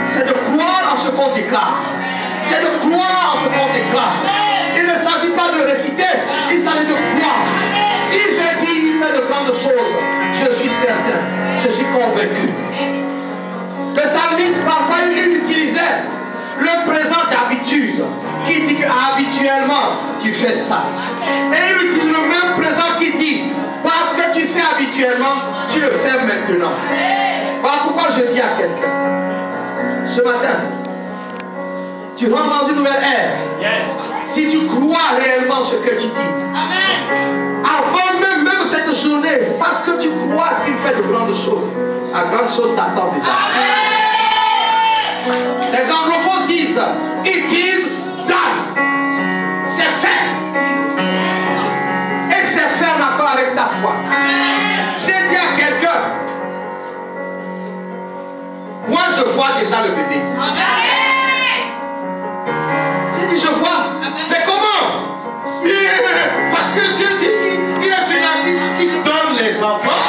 c'est de croire en ce qu'on déclare. C'est de croire en ce qu'on déclare. Il ne s'agit pas de réciter, il s'agit de croire. Si j'ai dit il fait de grandes choses, je suis certain, je suis convaincu. Le psalmiste, parfois, il utilisait le présent d'habitude, qui dit qu'habituellement, tu fais ça. Et il utilise le même présent qui dit, parce que tu fais habituellement, tu le fais maintenant. Voilà pourquoi je dis à quelqu'un, ce matin, tu rentres dans une nouvelle ère. Yes. Si tu crois réellement ce que tu dis, amen. Avant même cette journée, parce que tu crois qu'il fait de grandes choses, la grande chose t'attend déjà. Amen. Les anglophones disent, it is done. C'est fait. Et c'est fait en accord avec ta foi. J'ai dit à quelqu'un, moi je vois déjà le bébé. Amen. Je vois, mais comment? Parce que Dieu dit qu'il est celui qui donne les enfants.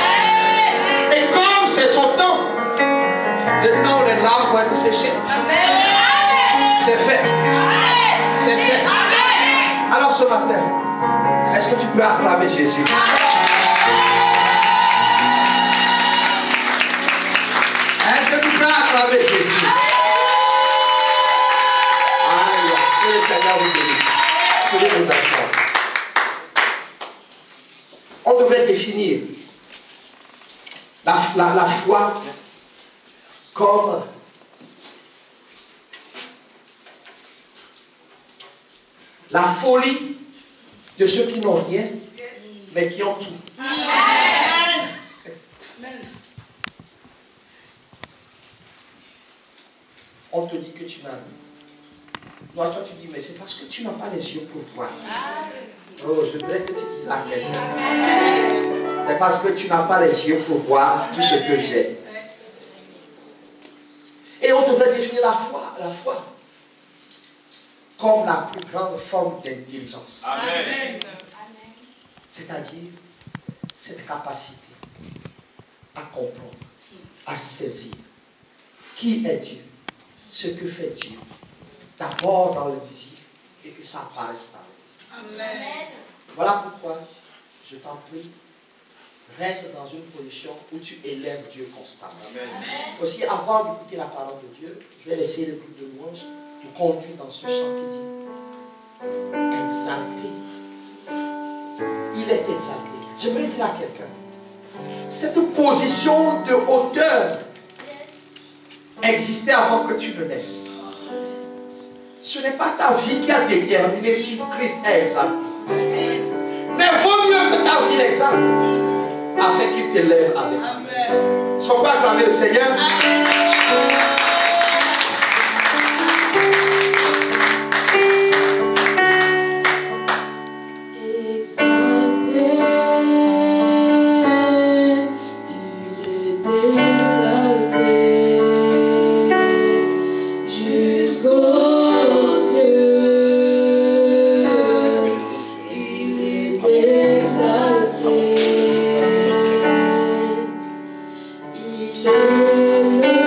Et comme c'est son temps, le temps où les larmes vont être séchées. C'est fait. C'est fait. Alors ce matin, est-ce que tu peux acclamer Jésus? Est-ce que tu peux acclamer Jésus? On devrait définir la foi comme la folie de ceux qui n'ont rien, mais qui ont tout. Amen. On te dit que tu n'as rien. Toi, tu dis, mais c'est parce que tu n'as pas les yeux pour voir. Oh, je voudrais que tu dises à quelqu'un. C'est parce que tu n'as pas les yeux pour voir tout ce que j'ai. Et on devrait définir la foi comme la plus grande forme d'intelligence. Amen. C'est-à-dire cette capacité à comprendre, à saisir qui est Dieu, ce que fait Dieu. D'abord dans le visible et que ça apparaisse dans le visible. Amen. Voilà pourquoi je t'en prie, reste dans une position où tu élèves Dieu constamment. Amen. Aussi, avant d'écouter la parole de Dieu, je vais laisser le groupe de louanges vous conduire dans ce chant qui dit exalté. Il est exalté. J'aimerais dire à quelqu'un, cette position de hauteur existait avant que tu ne naisses. Ce n'est pas ta vie qui a déterminé si Christ est exalté. Mais vaut mieux que ta vie l'exalte afin qu'il t'élève avec lui. Est-ce qu'on peut acclamer le Seigneur? Il est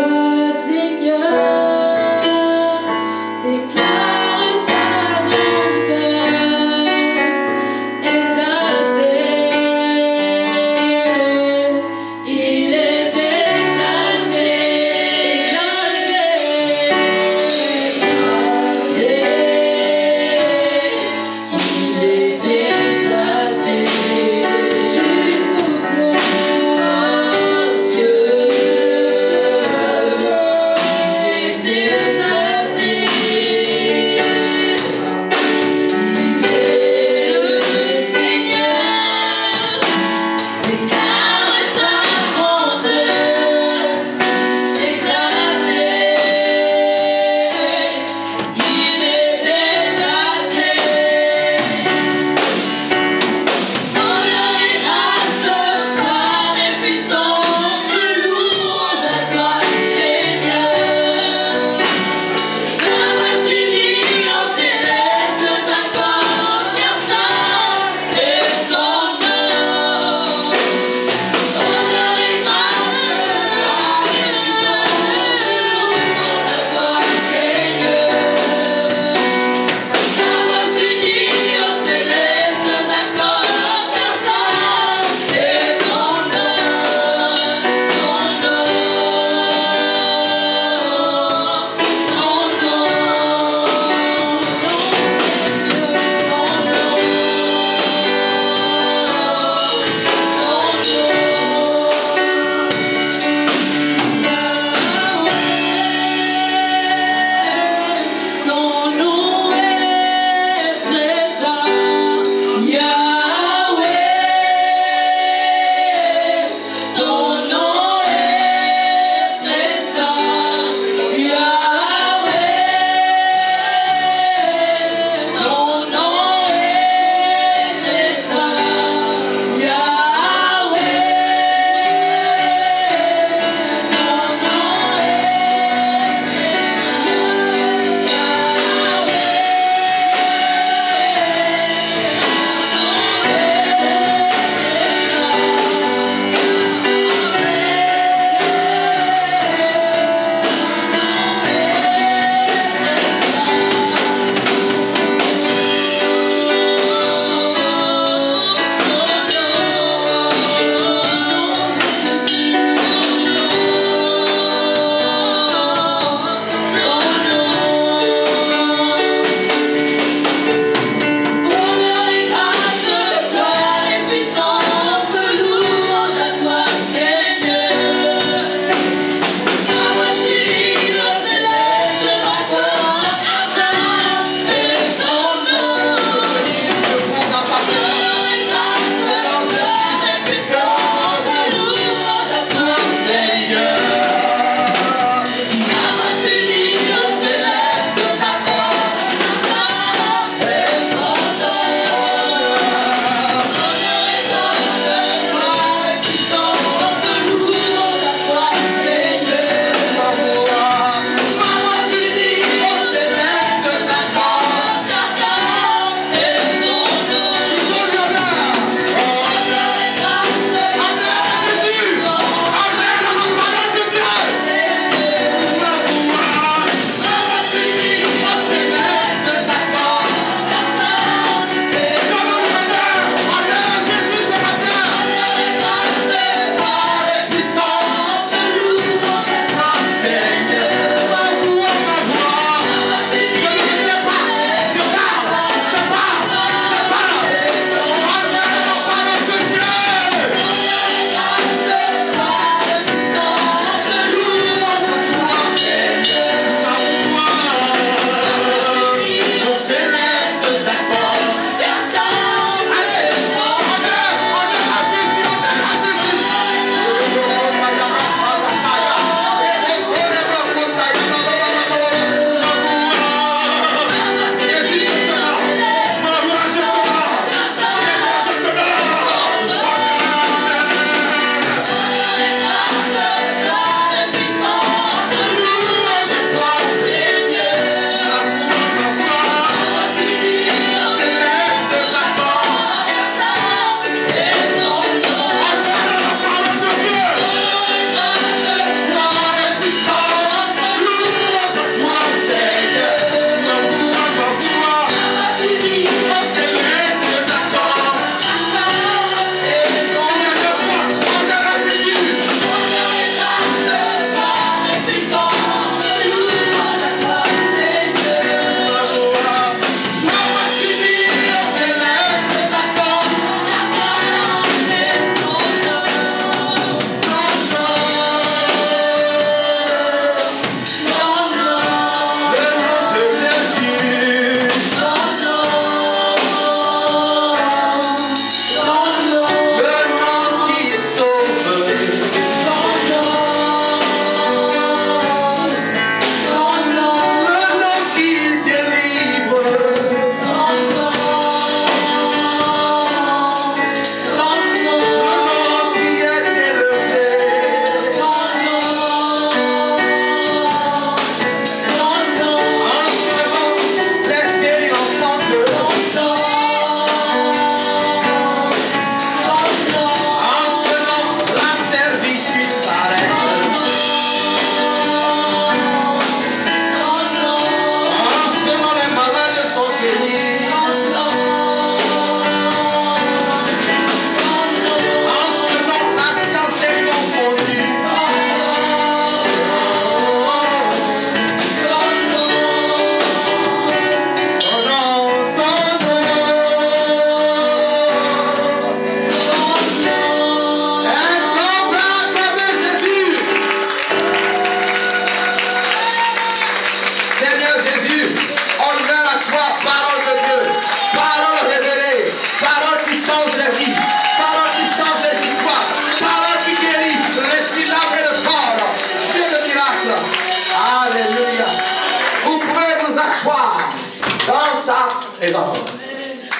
sa présence.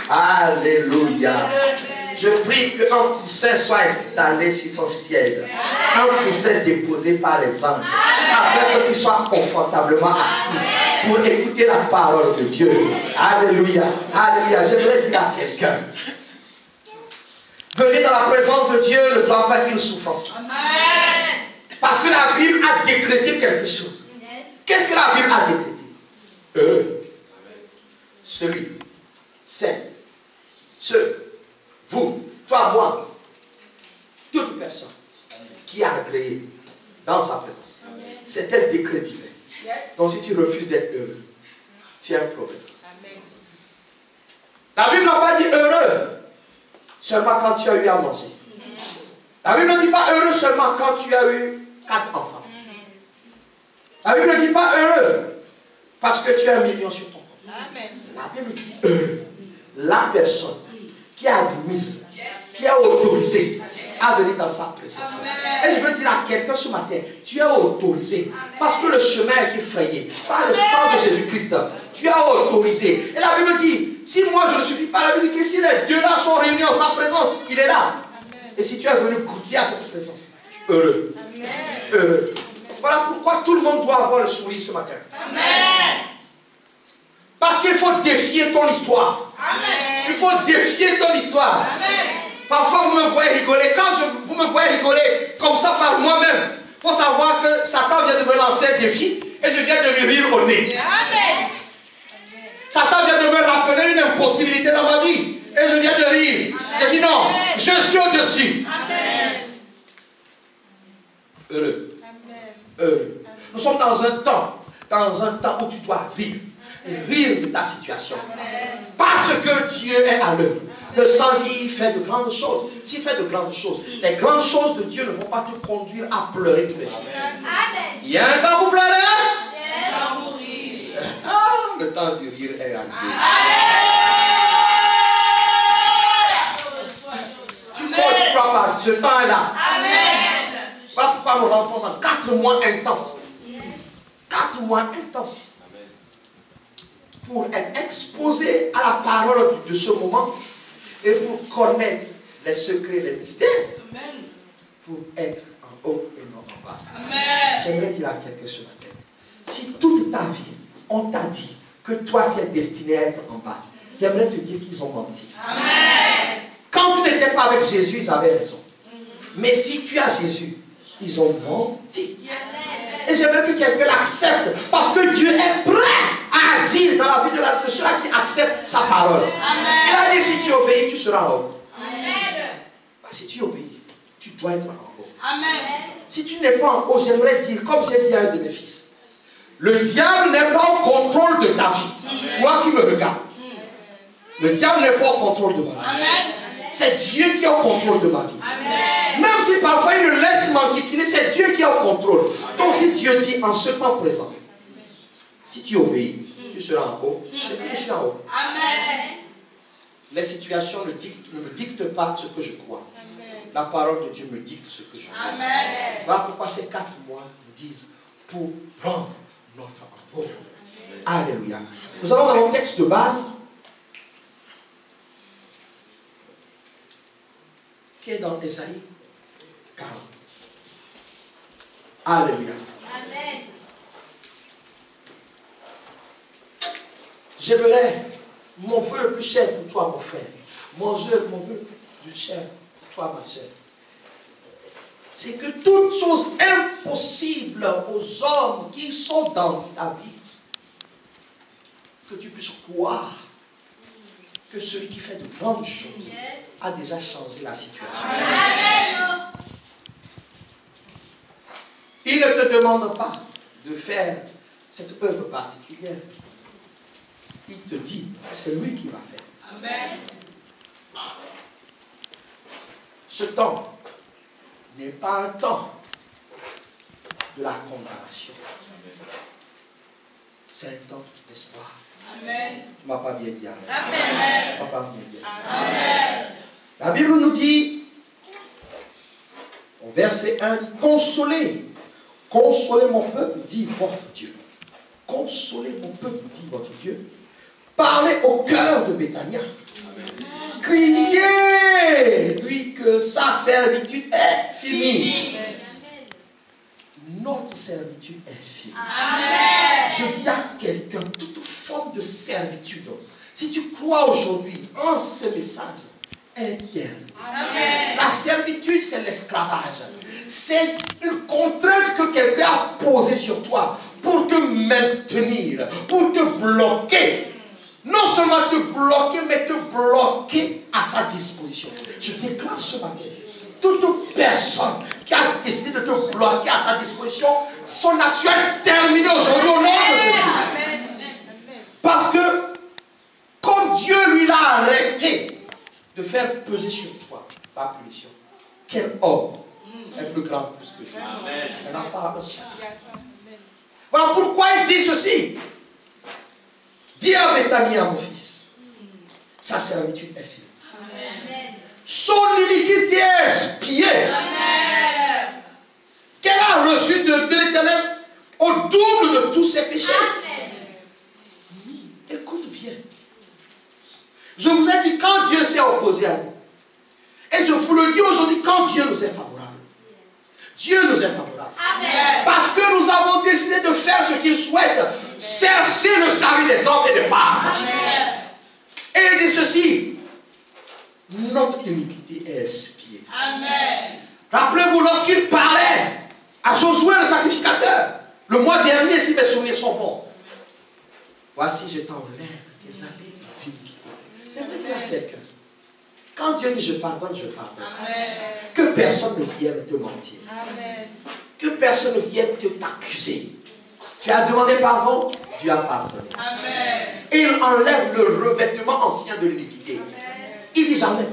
Alléluia. Je prie qu'un coussin soit installé sur ton siège. Un coussin déposé par les anges. Afin que tu sois confortablement assis pour écouter la parole de Dieu. Alléluia. Alléluia. J'aimerais dire à quelqu'un. Venir dans la présence de Dieu ne doit pas être une souffrance. Amen. Parce que la Bible a décrété quelque chose. Qu'est-ce que la Bible a décrété? Heureux. Celui, c'est, vous, toi, moi, toute personne qui a agréé dans sa présence. C'est un décret divin. Donc si tu refuses d'être heureux, tu as un problème. Amen. La Bible n'a pas dit heureux seulement quand tu as eu à manger. La Bible ne dit pas heureux seulement quand tu as eu 4 enfants. La Bible ne dit pas heureux parce que tu as 1 million sur ton compte. Amen. La Bible dit heureux. La personne qui a admise, qui a autorisé à venir dans sa présence. Amen. Et je veux dire à quelqu'un ce matin, tu es autorisé. Parce que le chemin est effrayé par le sang de Jésus-Christ. Tu as autorisé. Et la Bible dit, si moi je ne suffis pas, la Bible dit que si les deux là sont réunis en sa présence, il est là. Amen. Et si tu es venu goûter à cette présence, heureux. Amen. Heureux. Voilà pourquoi tout le monde doit avoir le sourire ce matin. Amen. Parce qu'il faut défier ton histoire. Amen. Il faut défier ton histoire. Amen. Parfois vous me voyez rigoler. Quand vous me voyez rigoler comme ça par moi-même, il faut savoir que Satan vient de me lancer un défi et je viens de lui rire au nez. Amen. Satan vient de me rappeler une impossibilité dans ma vie et je viens de rire. Je dis non, je suis au-dessus. Heureux. Heureux. Nous sommes dans un temps où tu dois rire. Et rire de ta situation. Parce que Dieu est à l'œuvre. Le sang dit, il fait de grandes choses. S'il fait de grandes choses, les grandes choses de Dieu ne vont pas te conduire à pleurer tous les jours. Amen. Il y a un temps pour pleurer. Yes. Pour rire. Le temps de rire est arrivé. Tu crois pas, ce temps est là. Amen. Voilà pourquoi nous rentrons dans 4 mois intenses. 4 mois intenses. Pour être exposé à la parole de ce moment et pour connaître les secrets, les mystères. Amen. Pour être en haut et non en bas. J'aimerais dire à quelqu'un ce matin, si toute ta vie, on t'a dit que toi tu es destiné à être en bas, j'aimerais te dire qu'ils ont menti. Amen. Quand tu n'étais pas avec Jésus, ils avaient raison. Mais si tu as Jésus, ils ont menti. Yes. Et j'aimerais que quelqu'un l'accepte parce que Dieu est prêt à agir dans la vie de ceux qui acceptent sa parole. Amen. Il a dit si tu obéis, tu seras en haut. Amen. Si tu obéis, tu dois être en haut. Amen. Si tu n'es pas en haut, j'aimerais dire, comme j'ai dit à un de mes fils, le diable n'est pas au contrôle de ta vie. Amen. Toi qui me regardes, le diable n'est pas au contrôle de ma vie. Amen. C'est Dieu qui est au contrôle de ma vie. Amen. Même si parfois il le laisse m'enquiquiner, c'est Dieu qui est au contrôle. Donc si Dieu dit en ce temps présent, si tu obéis, tu seras en haut. C'est que je suis en haut. Amen. Les situations ne me dictent pas ce que je crois. Amen. La parole de Dieu me dicte ce que je crois. Amen. Voilà pourquoi ces 4 mois nous disent pour prendre notre envol. Alléluia. Nous allons dans notre texte de base qui est dans Ésaïe 40. Alléluia. Amen. J'aimerais, mon vœu le plus cher pour toi, mon frère, mon vœu le plus cher pour toi, ma soeur, c'est que toutes choses impossibles aux hommes qui sont dans ta vie, que tu puisses croire que celui qui fait de grandes choses a déjà changé la situation. Amen. Il ne te demande pas de faire cette œuvre particulière. Il te dit que c'est lui qui va faire. Amen. Ce temps n'est pas un temps de la condamnation. C'est un temps d'espoir. Amen. Tu ne m'as pas bien dit amen. Amen. Tu m'as pas bien dit amen. Amen. La Bible nous dit, au verset 1, consolez. Consolez mon peuple, dit votre Dieu. Consolez mon peuple, dit votre Dieu. Parlez au cœur de Béthania. Criez lui que sa servitude est finie. Notre servitude est finie. Amen. Je dis à quelqu'un, toute forme de servitude, si tu crois aujourd'hui en ce message, elle est terminée. La servitude, c'est l'esclavage. C'est une contrainte que quelqu'un a posée sur toi pour te maintenir, pour te bloquer. Non seulement te bloquer, mais te bloquer à sa disposition. Je déclare ce matin, toute personne qui a décidé de te bloquer à sa disposition, son action est terminée aujourd'hui au nom de Jésus. Parce que, comme Dieu lui l'a arrêté de faire peser sur toi la punition, quel homme est plus grand que Dieu? Un enfant aussi. Voilà pourquoi il dit ceci. Dis à Béthania, mon fils, sa servitude est finie. Son iniquité est expiée. Qu'elle a reçu de l'Éternel au double de tous ses péchés. Oui, écoute bien. Je vous ai dit quand Dieu s'est opposé à nous. Et je vous le dis aujourd'hui quand Dieu nous est favorable. Dieu nous est favorable. Amen. Parce que nous avons décidé de faire ce qu'il souhaite. Chercher le salut des hommes et des femmes. Amen. Et il dit ceci. Notre iniquité est expiée. Amen. Rappelez-vous lorsqu'il parlait à Josué le sacrificateur. Le mois dernier, si mes souvenirs sont bons. Voici, je t'enlève tes habits d'iniquité. J'aimerais dire à quelqu'un. Quand Dieu dit je pardonne, je pardonne. Amen. Que personne ne vienne te mentir. Amen. Que personne ne vienne t'accuser. Tu as demandé pardon, Dieu a pardonné. Amen. Et il enlève le revêtement ancien de l'iniquité. Il dit j'enlève.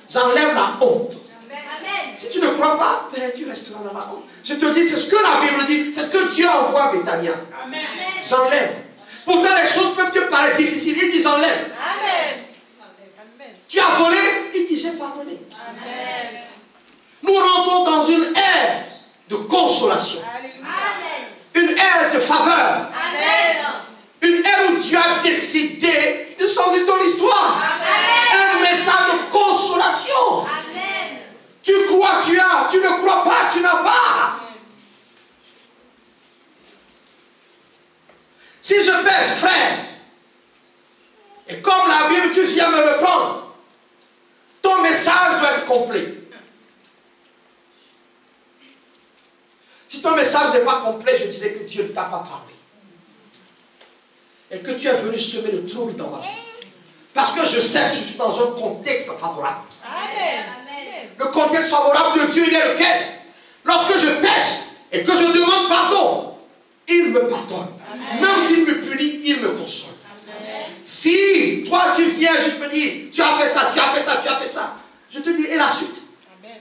J'enlève la honte. Amen. Si tu ne crois pas, ben, tu resteras dans la honte. Je te dis, c'est ce que la Bible dit. C'est ce que Dieu envoie à Béthania. Amen. J'enlève. Pourtant les choses peuvent te paraître difficiles. Il dit j'enlève. Amen. Tu as volé, il dit j'ai pardonné. Amen. Nous rentrons dans une ère de consolation. Amen. Une ère de faveur. Amen. Une ère où Dieu a décidé de changer ton histoire. Amen. Un message de consolation. Amen. Tu crois, tu as. Tu ne crois pas, tu n'as pas. Si je pêche, frère, et comme la Bible, tu viens me reprendre, ton message doit être complet. Si ton message n'est pas complet, je dirais que Dieu ne t'a pas parlé. Et que tu es venu semer le trouble dans ma vie. Parce que je sais que je suis dans un contexte favorable. Amen. Le contexte favorable de Dieu, il est lequel? Lorsque je pêche et que je demande pardon, il me pardonne. Amen. Même s'il me punit, il me console. Amen. Si toi tu viens juste me dire, tu as fait ça, tu as fait ça, tu as fait ça, je te dis, et la suite? Amen.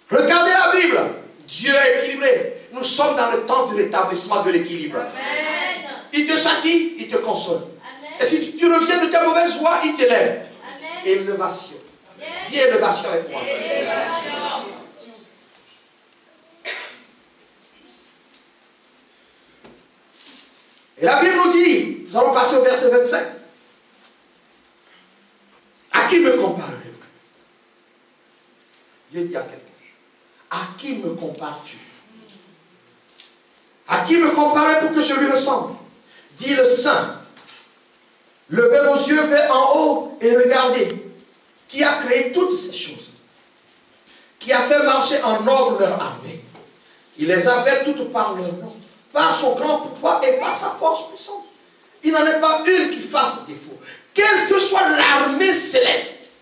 Regardez la Bible. Dieu est équilibré. Nous sommes dans le temps du rétablissement de l'équilibre. Il te châtie, il te console. Amen. Et si tu reviens de ta mauvaise voie, il t'élève. Élévation. Dis élévation avec moi. Élévation. Et la Bible nous dit, nous allons passer au verset 25. À qui me comparez-vous? Dieu dit à quelqu'un. À qui me compares-tu? À qui me comparer pour que je lui ressemble? Dit le Saint. Levez vos yeux vers en haut et regardez. Qui a créé toutes ces choses? Qui a fait marcher en ordre leur armée? Il les appelle toutes par leur nom, par son grand pouvoir et par sa force puissante. Il n'en est pas une qui fasse défaut. Quelle que soit l'armée céleste,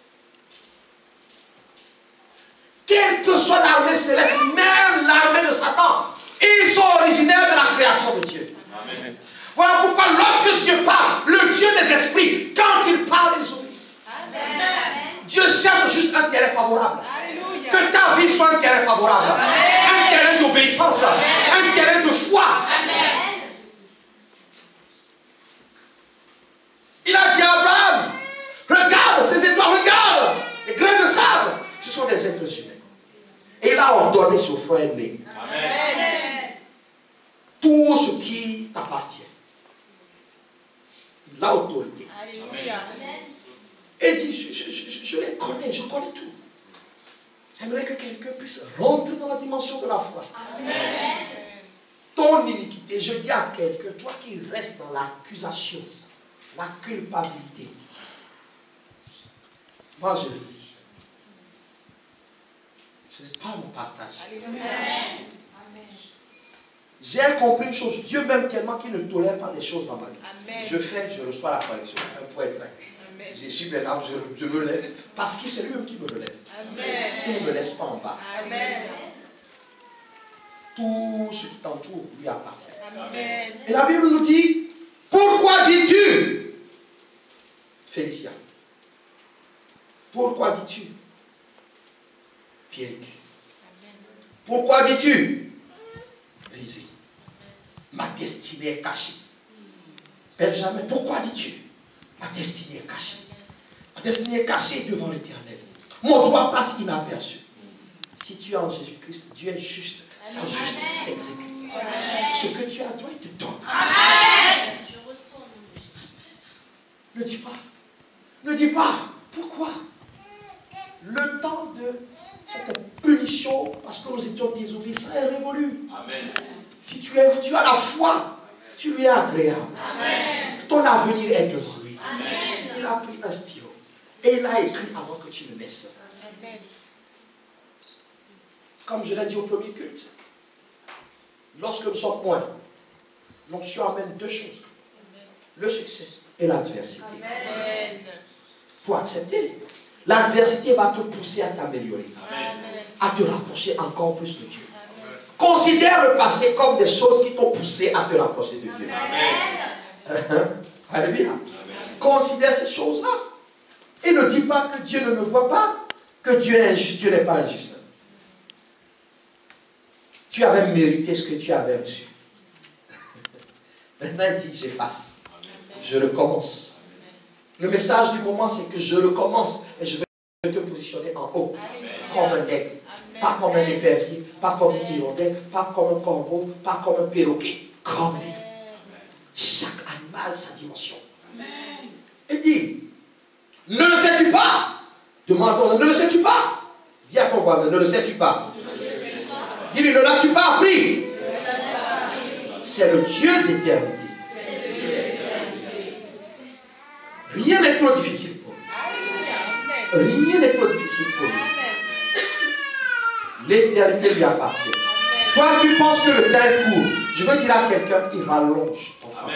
quelle que soit l'armée céleste, même l'armée de Satan, ils sont originaires de la création de Dieu. Amen. Voilà pourquoi lorsque Dieu parle, le Dieu des esprits, quand il parle, ils obéissent. Amen. Dieu cherche juste un terrain favorable. Alléluia. Que ta vie soit un terrain favorable. Amen. Un terrain d'obéissance. Un terrain de foi. Amen. Il a dit à Abraham, regarde ces étoiles, regarde les grains de sable. Ce sont des êtres humains. Et il a ordonné ce frère né. Amen. Tout ce qui t'appartient. Il a autorité. Alléluia. Et il dit, je les connais, je connais tout. J'aimerais que quelqu'un puisse rentrer dans la dimension de la foi. Amen. Ton iniquité, je dis à quelqu'un, toi qui restes dans l'accusation, la culpabilité. Moi, je n'ai pas mon partage. Amen. J'ai compris une chose, Dieu m'aime tellement qu'il ne tolère pas des choses dans ma vie. Amen. Je fais, je reçois la correction. Un point très. Amen. Je suis des larmes, je me lève, parce que c'est lui-même qui me relève. Amen. Il ne me laisse pas en bas. Amen. Tout ce qui t'entoure lui appartient. Amen. Et la Bible nous dit, pourquoi dis-tu, Félicia, pourquoi dis-tu, Pierre, pourquoi dis-tu, Brisé, ma destinée est cachée. Benjamin, pourquoi dis-tu, ma destinée est cachée. Ma destinée est cachée devant l'Éternel. Mon doigt passe inaperçu. Si tu es en Jésus-Christ, Dieu est juste. Sa justice s'exécute. Ce que tu as, Dieu te donne. Amen. Je reçois. Ne dis pas. Ne dis pas. Pourquoi? Le temps de cette punition, parce que nous étions désobéissants, est révolu. Amen. Si tu as la foi, tu lui es agréable. Amen. Ton avenir est devant lui. Amen. Il a pris un stylo et il a écrit avant que tu ne naisses. Amen. Comme je l'ai dit au premier culte, lorsque nous sommes moins, l'onction amène deux choses. Le succès et l'adversité. Amen. Pour accepter, l'adversité va te pousser à t'améliorer, à te rapprocher encore plus de Dieu. Considère le passé comme des choses qui t'ont poussé à te rapprocher de Dieu. Alléluia. Considère ces choses-là. Et ne dis pas que Dieu ne me voit pas, que Dieu est injuste. Dieu n'est pas injuste. Tu avais mérité ce que tu avais reçu. Maintenant, il dit, j'efface. Je recommence. Le message du moment, c'est que je recommence et je vais te positionner en haut, comme un aigle. Pas comme un épervier, pas comme une hirondelle, pas comme un corbeau, pas comme un perroquet. Comme lui. Chaque animal, sa dimension. Il dit, ne le sais-tu pas? Demande, ne le sais-tu pas? Dis à ton voisin, ne le sais-tu pas? Dis-lui, ne l'as-tu pas appris? C'est le Dieu d'éternité. Rien n'est trop difficile pour lui. Rien n'est trop difficile pour lui. L'éternité lui appartient. Toi, tu penses que le temps est court. Je veux dire à quelqu'un qui rallonge ton temps.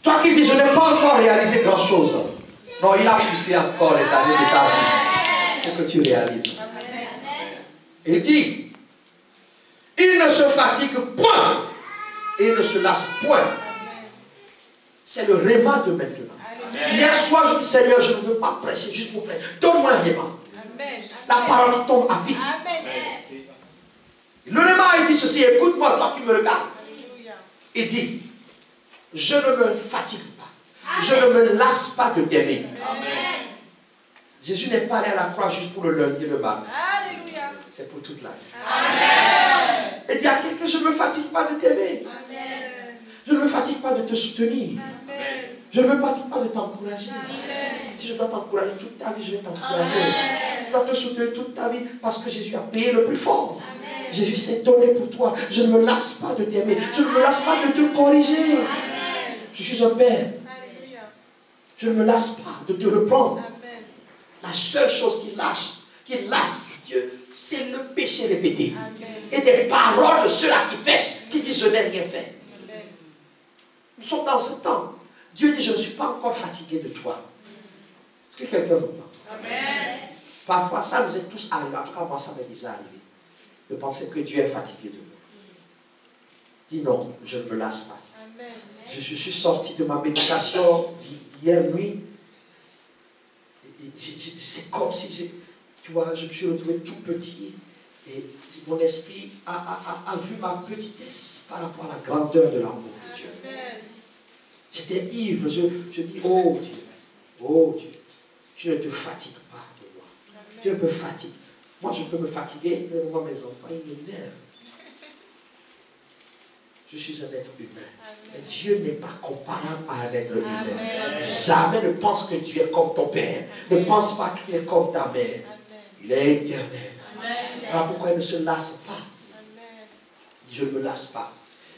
Toi qui dis, je n'ai pas encore réalisé grand-chose. Non, il a poussé encore les années de ta vie pour que tu réalises. Il dit, il ne se fatigue point et ne se lasse point. C'est le réma de maintenant. Hier soir, je dis, Seigneur, je ne veux pas prêcher juste pour prêcher. Donne-moi un réma. La parole qui tombe à pic. Le réma, il dit ceci, écoute-moi, toi qui me regardes. Il dit, je ne me fatigue pas. Je ne me lasse pas de t'aimer. Jésus n'est pas allé à la croix juste pour le lundi et le mardi. C'est pour toute la vie. Il dit à quelqu'un, je ne me fatigue pas de t'aimer. Je ne me fatigue pas de te soutenir. Je ne me fatigue pas de t'encourager. Si je dois t'encourager toute ta vie, je vais t'encourager. Je dois te soutenir toute ta vie parce que Jésus a payé le plus fort. Jésus s'est donné pour toi. Je ne me lasse pas de t'aimer. Je ne me lasse pas de te corriger. Je suis un père. Je ne me lasse pas de te reprendre. La seule chose qui lasse Dieu, c'est le péché répété. Et des paroles de ceux-là qui pêchent, qui disent je n'ai rien fait. Nous sommes dans un temps. Dieu dit, je ne suis pas encore fatigué de toi. Est-ce que quelqu'un nous parle? Parfois, ça nous est tous arrivé. En tout cas, moi, ça m'est déjà arrivé. De penser que Dieu est fatigué de nous. Dis non, je ne me lasse pas. Je suis sorti de ma méditation d'hier nuit. C'est comme si, tu vois, je me suis retrouvé tout petit. Et mon esprit a vu ma petitesse par rapport à la grandeur de l'amour de Dieu. J'étais ivre, je dis, oh Dieu, tu ne te fatigues pas de moi. Dieu me fatigue. Moi, je peux me fatiguer, et moi, mes enfants, ils m'énervent. Je suis un être humain. Mais Dieu n'est pas comparable à un être humain. Jamais ne pense que Dieu est comme ton père. Ne pense pas qu'il est comme ta mère. Il est éternel. Voilà pourquoi il ne se lasse pas. Je ne me lasse pas.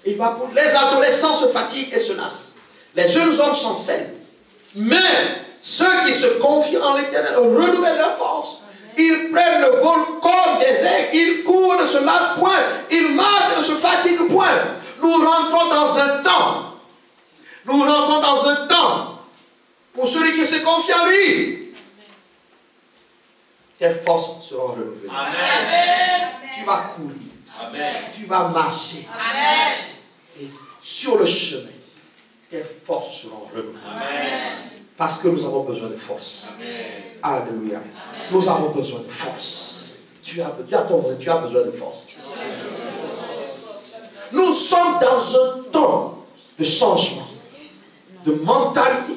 Il va pour les adolescents se fatiguent et se lassent. Les jeunes hommes chancellent. Mais ceux qui se confient en l'Éternel renouvellent leur force. Ils prennent le vol comme des aigles. Ils courent, ne se lassent point. Ils marchent et ne se fatiguent point. Nous rentrons dans un temps. Nous rentrons dans un temps. Pour celui qui se confie en lui. Tes forces seront renouvelées. Amen. Tu vas courir. Amen. Tu vas marcher. Amen. Et sur le chemin, tes forces seront renouvelées. Amen. Parce que nous avons besoin de force. Amen. Alléluia. Nous avons besoin de force. Tu as besoin de force. Nous sommes dans un temps de changement, de mentalité,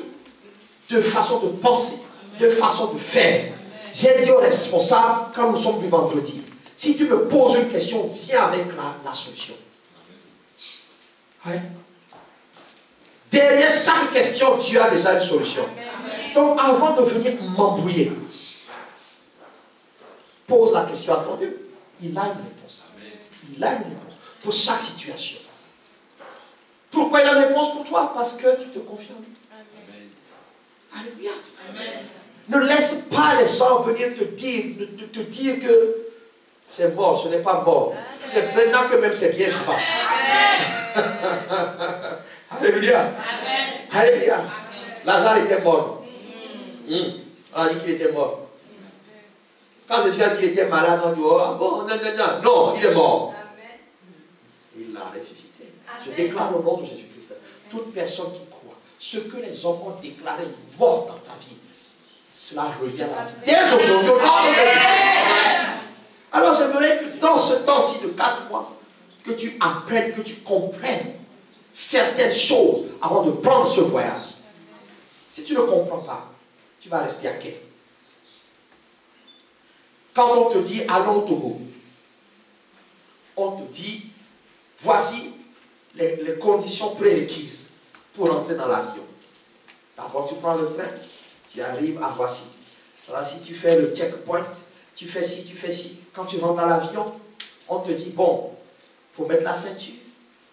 de façon de penser, de façon de faire. J'ai dit aux responsables, quand nous sommes venus vendredi, si tu me poses une question, viens avec la solution. Ouais. Derrière chaque question, tu as déjà une solution. Donc avant de venir m'embrouiller, pose la question à ton Dieu. Il a une réponse. Il a une réponse pour chaque situation. Pourquoi il a une réponse pour toi? Parce que tu te confies en lui. Alléluia. Ne laisse pas les gens venir te dire que c'est mort, ce n'est pas mort. C'est maintenant que même c'est bien vivant. Alléluia. Alléluia. Lazare était mort. On a dit qu'il était mort. Quand Jésus a dit qu'il était malade, on dit, oh, bon, non, non, il est mort. Il l'a ressuscité. Je déclare au nom de Jésus-Christ, toute personne qui croit, ce que les hommes ont déclaré mort dans ta vie, cela revient à la vie. Dès aujourd'hui, au nom de Jésus-Christ. Alors j'aimerais que dans ce temps-ci de 4 mois, que tu apprennes, que tu comprennes certaines choses avant de prendre ce voyage. Si tu ne comprends pas, tu vas rester à quai. Quand on te dit allons au Togo, on te dit voici les conditions prérequises pour entrer dans l'avion. D'abord tu prends le train, tu arrives à Voici. Alors si tu fais le checkpoint, tu fais ci, tu fais ci. Quand tu rentres dans l'avion, on te dit bon, il faut mettre la ceinture.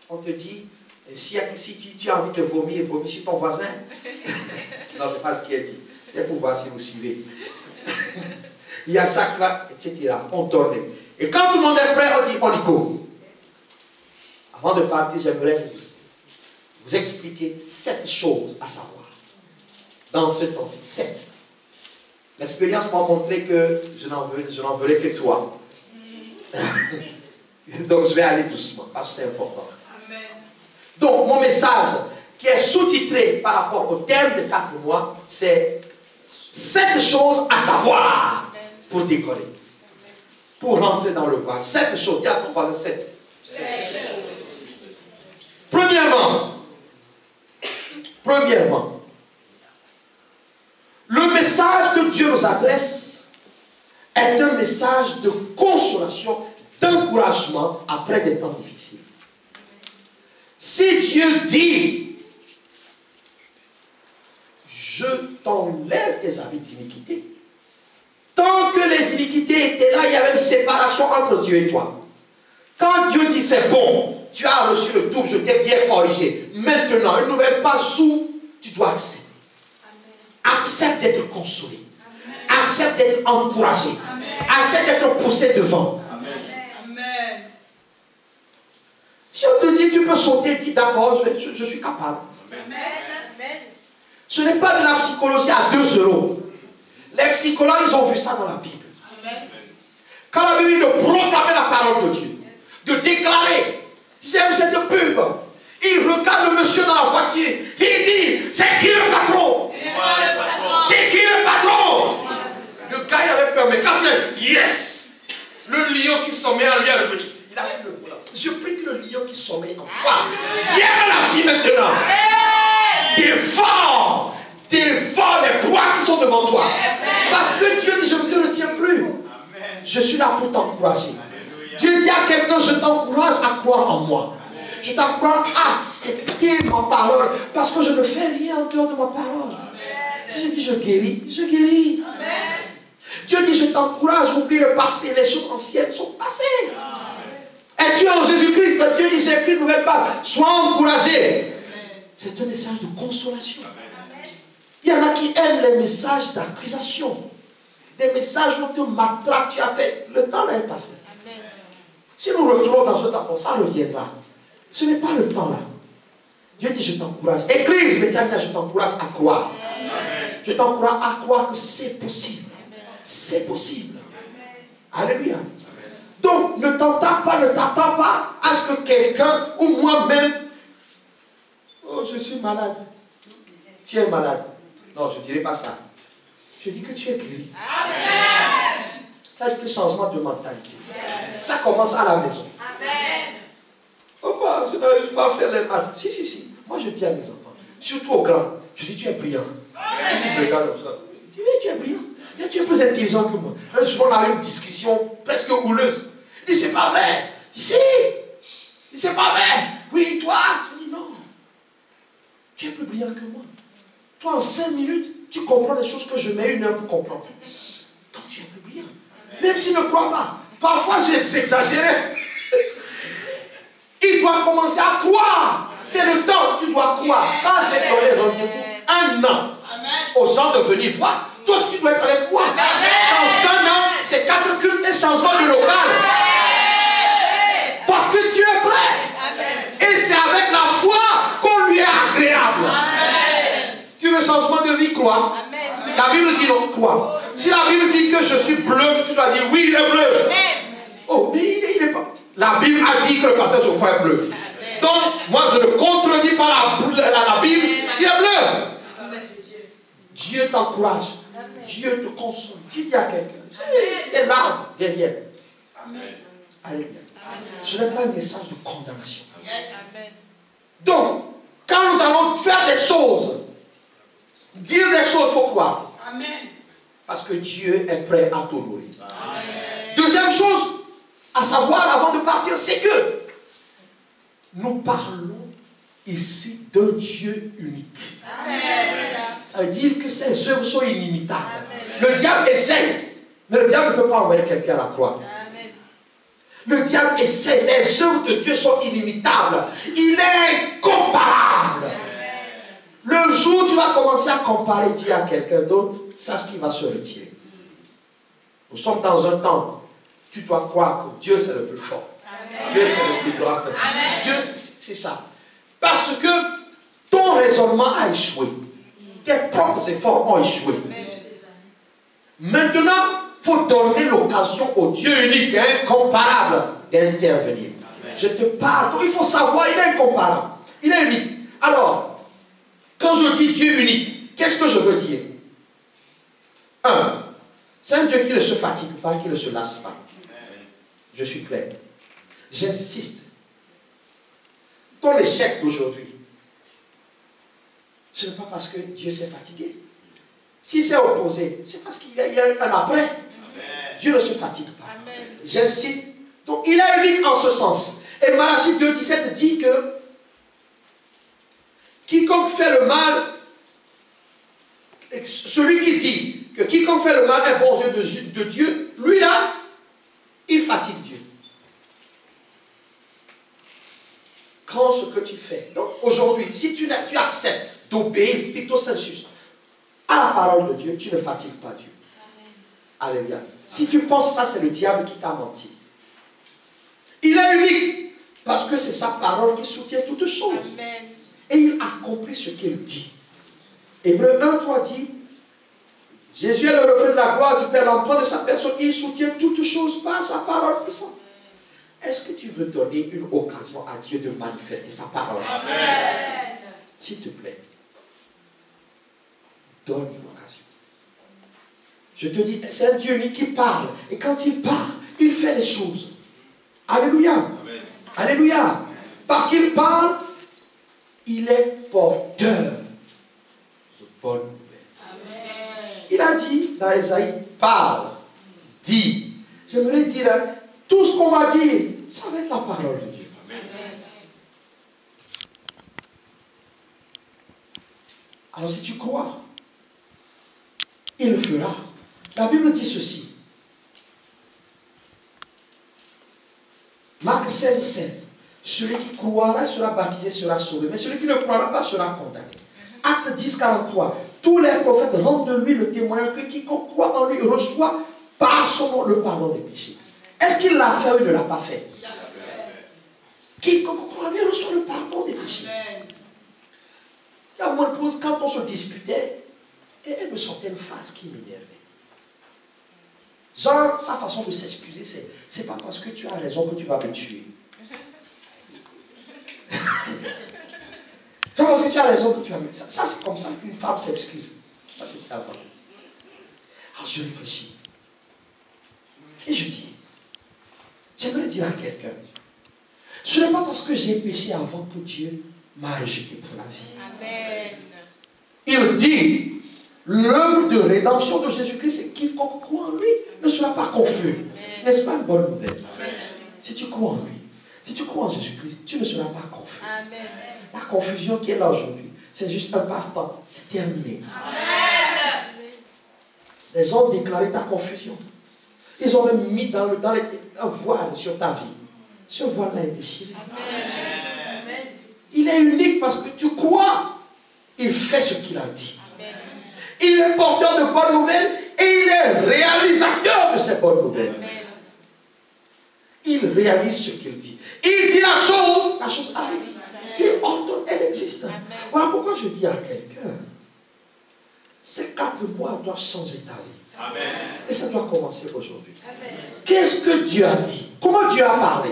On te dit si tu as envie de vomir, vomis sur ton voisin. Non, ce n'est pas ce qui est dit. C'est pour voir si vous suivez. Il y a ça qui va, etc. On tourne. Et quand tout le monde est prêt, on dit on y go. Avant de partir, j'aimerais vous expliquer 7 choses à savoir. Dans ce temps-ci, 7. L'expérience m'a montré que je n'en veux que toi. Donc je vais aller doucement, parce que c'est important. Amen. Donc mon message, qui est sous-titré par rapport au thème de 4 mois, c'est 7 choses à savoir pour décoller, pour rentrer dans le voile. 7 choses, il y a ton voisin 7. Premièrement, le message que Dieu nous adresse est un message de consolation, d'encouragement après des temps difficiles. Si Dieu dit, je t'enlève tes habits d'iniquité, tant que les iniquités étaient là, il y avait une séparation entre Dieu et toi. Quand Dieu dit c'est bon, tu as reçu le double, je t'ai bien corrigé. Maintenant, une nouvelle page s'ouvre, tu dois accepter. Accepte d'être consolé. Amen. Accepte d'être encouragé. Amen. Accepte d'être poussé devant. Amen. Si on te dit tu peux sauter, dis d'accord, je suis capable. Amen. Ce n'est pas de la psychologie à 2 €. Les psychologues, ils ont vu ça dans la Bible. Amen. Quand la Bible dit de proclamer la parole de Dieu, de déclarer, j'aime cette pub. Il regarde le monsieur dans la voiture. Il dit, c'est qui le patron? C'est qui le patron? Le gars, il avait peur, mais quand il a dit, yes! Le lion qui sommeille en lui est revenu. Il a pris le volant. Je prie que le lion qui sommeille en toi vienne à la vie maintenant. Défends les poids qui sont devant toi. Parce que Dieu dit, je ne te retiens plus. Je suis là pour t'encourager. Dieu dit à quelqu'un, je t'encourage à croire en moi. Je t'encourage à accepter ma parole parce que je ne fais rien en dehors de ma parole. Si je dis je guéris, je guéris. Dieu dit je t'encourage, oublie le passé, les choses anciennes sont passées. Es-tu en Jésus-Christ? Dieu dit j'ai écrit une nouvelle page. Sois encouragé. C'est un message de consolation. Il y en a qui aiment les messages d'accusation. Les messages où tu matraques, tu as fait. Le temps est passé. Si nous retournons dans ce temps, ça reviendra. Ce n'est pas le temps là. Dieu dit je t'encourage. Église, mes amis, je t'encourage à croire. Je t'encourage à croire que c'est possible. C'est possible. Alléluia. Donc, ne t'attends pas à ce que quelqu'un ou moi-même. Oh, je suis malade. Tu es malade. Non, je ne dirai pas ça. Je dis que tu es guéri. Amen. Ça dit que changement de mentalité. Yes. Ça commence à la maison. Amen. Papa, je n'arrive pas à faire les maths. Si. Moi, je dis à mes enfants, surtout aux grands, je dis tu es brillant. Ils me regardent comme ça. Je dis, mais tu es brillant. Et tu es plus intelligent que moi. Un jour, on a eu une discussion presque houleuse. Il dit, c'est pas vrai. Je dis, si. Il dit, c'est pas vrai. Oui, toi. Je dis, non. Tu es plus brillant que moi. Toi, en 5 minutes, tu comprends des choses que je mets 1 heure pour comprendre. Donc, tu es plus brillant. Même s'il ne croit pas. Parfois, j'ai exagéré. Il doit commencer à croire. C'est le temps que tu dois croire. Quand j'ai donné rendez-vous 1 an aux gens de venir voir, tout ce qui doit être avec moi. Dans 1 an, c'est 4 cultes et changement de local. Parce que Dieu est prêt. Et c'est avec la foi qu'on lui est agréable. Tu veux changement de vie, crois. La Bible dit non, crois. Si la Bible dit que je suis bleu, tu dois dire oui, il est bleu. Oh, mais il est pas. La Bible a dit que le pasteur Geoffroy est bleu. Donc, moi je ne contredis pas la Bible, il est bleu. Dieu t'encourage. Dieu te console. Tu dis à quelqu'un, tes larmes derrière. Alléluia. Ce n'est pas un message de condamnation. Donc, quand nous allons faire des choses, dire des choses, il faut croire. Parce que Dieu est prêt à t'honorer. Deuxième chose à savoir avant de partir, c'est que nous parlons ici d'un Dieu unique. Ça veut dire que ses œuvres sont inimitables. Le diable essaye, mais le diable ne peut pas envoyer quelqu'un à la croix. Le diable essaie, les œuvres de Dieu sont inimitables. Il est incomparable. Le jour où tu vas commencer à comparer Dieu à quelqu'un d'autre, sache qu'il va se retirer. Nous sommes dans un temps, tu dois croire que Dieu c'est le plus fort. Dieu c'est le plus grand. Dieu c'est ça. Parce que ton raisonnement a échoué. Tes propres efforts ont échoué. Maintenant, il faut donner l'occasion au Dieu unique et incomparable d'intervenir. Je te parle. Donc il faut savoir, il est incomparable. Il est unique. Alors, quand je dis Dieu unique, qu'est-ce que je veux dire? 1. C'est un Dieu qui ne se fatigue pas, qui ne se lasse pas. Je suis clair. J'insiste. Ton échec d'aujourd'hui, ce n'est pas parce que Dieu s'est fatigué. Si c'est opposé, c'est parce qu'il y a un après. Amen. Dieu ne se fatigue pas. J'insiste. Donc il est unique en ce sens. Et Malachie 2,17 dit que quiconque fait le mal, celui qui dit que quiconque fait le mal est bon aux yeux de Dieu, lui là, il fatigue Dieu. Quand ce que tu fais. Donc aujourd'hui, si tu acceptes d'obéir stricto sensu à la parole de Dieu, tu ne fatigues pas Dieu. Amen. Alléluia. Si tu penses ça, c'est le diable qui t'a menti. Il est unique parce que c'est sa parole qui soutient toutes choses. Amen. Et il accomplit ce qu'il dit. Hébreux 1:3 dit, Jésus est le reflet de la gloire du Père, l'empreinte de sa personne, il soutient toutes choses par sa parole puissante. Est-ce que tu veux donner une occasion à Dieu de manifester sa parole? Amen. S'il te plaît, donne une occasion. Je te dis, c'est un Dieu unique qui parle. Et quand il parle, il fait les choses. Alléluia. Amen. Alléluia. Parce qu'il parle, il est porteur de bonnes nouvelles. Amen. Il a dit dans Esaïe, parle, dis. J'aimerais dire, tout ce qu'on va dire, ça va être la parole de Dieu. Amen. Alors si tu crois, il le fera. La Bible dit ceci. Marc 16, 16. Celui qui croira sera baptisé, sera sauvé. Mais celui qui ne croira pas sera condamné. Acte 10, 43. Tous les prophètes rendent de lui le témoignage que quiconque croit en lui reçoit par son nom le pardon des péchés. Est-ce qu'il l'a fait ou il ne l'a pas fait? Il a fait. Quiconque croit en lui reçoit le pardon des péchés. Amen. Il y a moins de pause, quand on se disputait, et elle me sortait une phrase qui m'énervait. Genre, sa façon de s'excuser, c'est pas parce que tu as raison que tu vas me tuer. C'est parce que tu as raison que tu vas me tuer. Ça c'est comme ça qu'une femme s'excuse. Ça, c'était avant. Alors, je réfléchis. Et je dis, j'aimerais dire à quelqu'un, ce n'est pas parce que j'ai péché avant que Dieu m'a rejeté pour la vie. Amen. Il dit, l'œuvre de rédemption de Jésus-Christ, c'est quiconque croit en lui ne sera pas confus. N'est-ce pas une bonne nouvelle? Amen. Si tu crois en lui, si tu crois en Jésus-Christ, tu ne seras pas confus. Amen. La confusion qui est là aujourd'hui, c'est juste un passe-temps. C'est terminé. Amen. Les gens ont déclaré ta confusion. Ils ont même mis dans un voile sur ta vie. Ce voile-là est déchiré. Amen. Il est unique parce que tu crois. Il fait ce qu'il a dit. Il est porteur de bonnes nouvelles et il est réalisateur de ces bonnes nouvelles. Il réalise ce qu'il dit. Il dit la chose arrive. Il ordonne, elle existe. Voilà pourquoi je dis à quelqu'un, ces 4 mois doivent changer ta vie. Amen. Et ça doit commencer aujourd'hui. Qu'est-ce que Dieu a dit? Comment Dieu a parlé?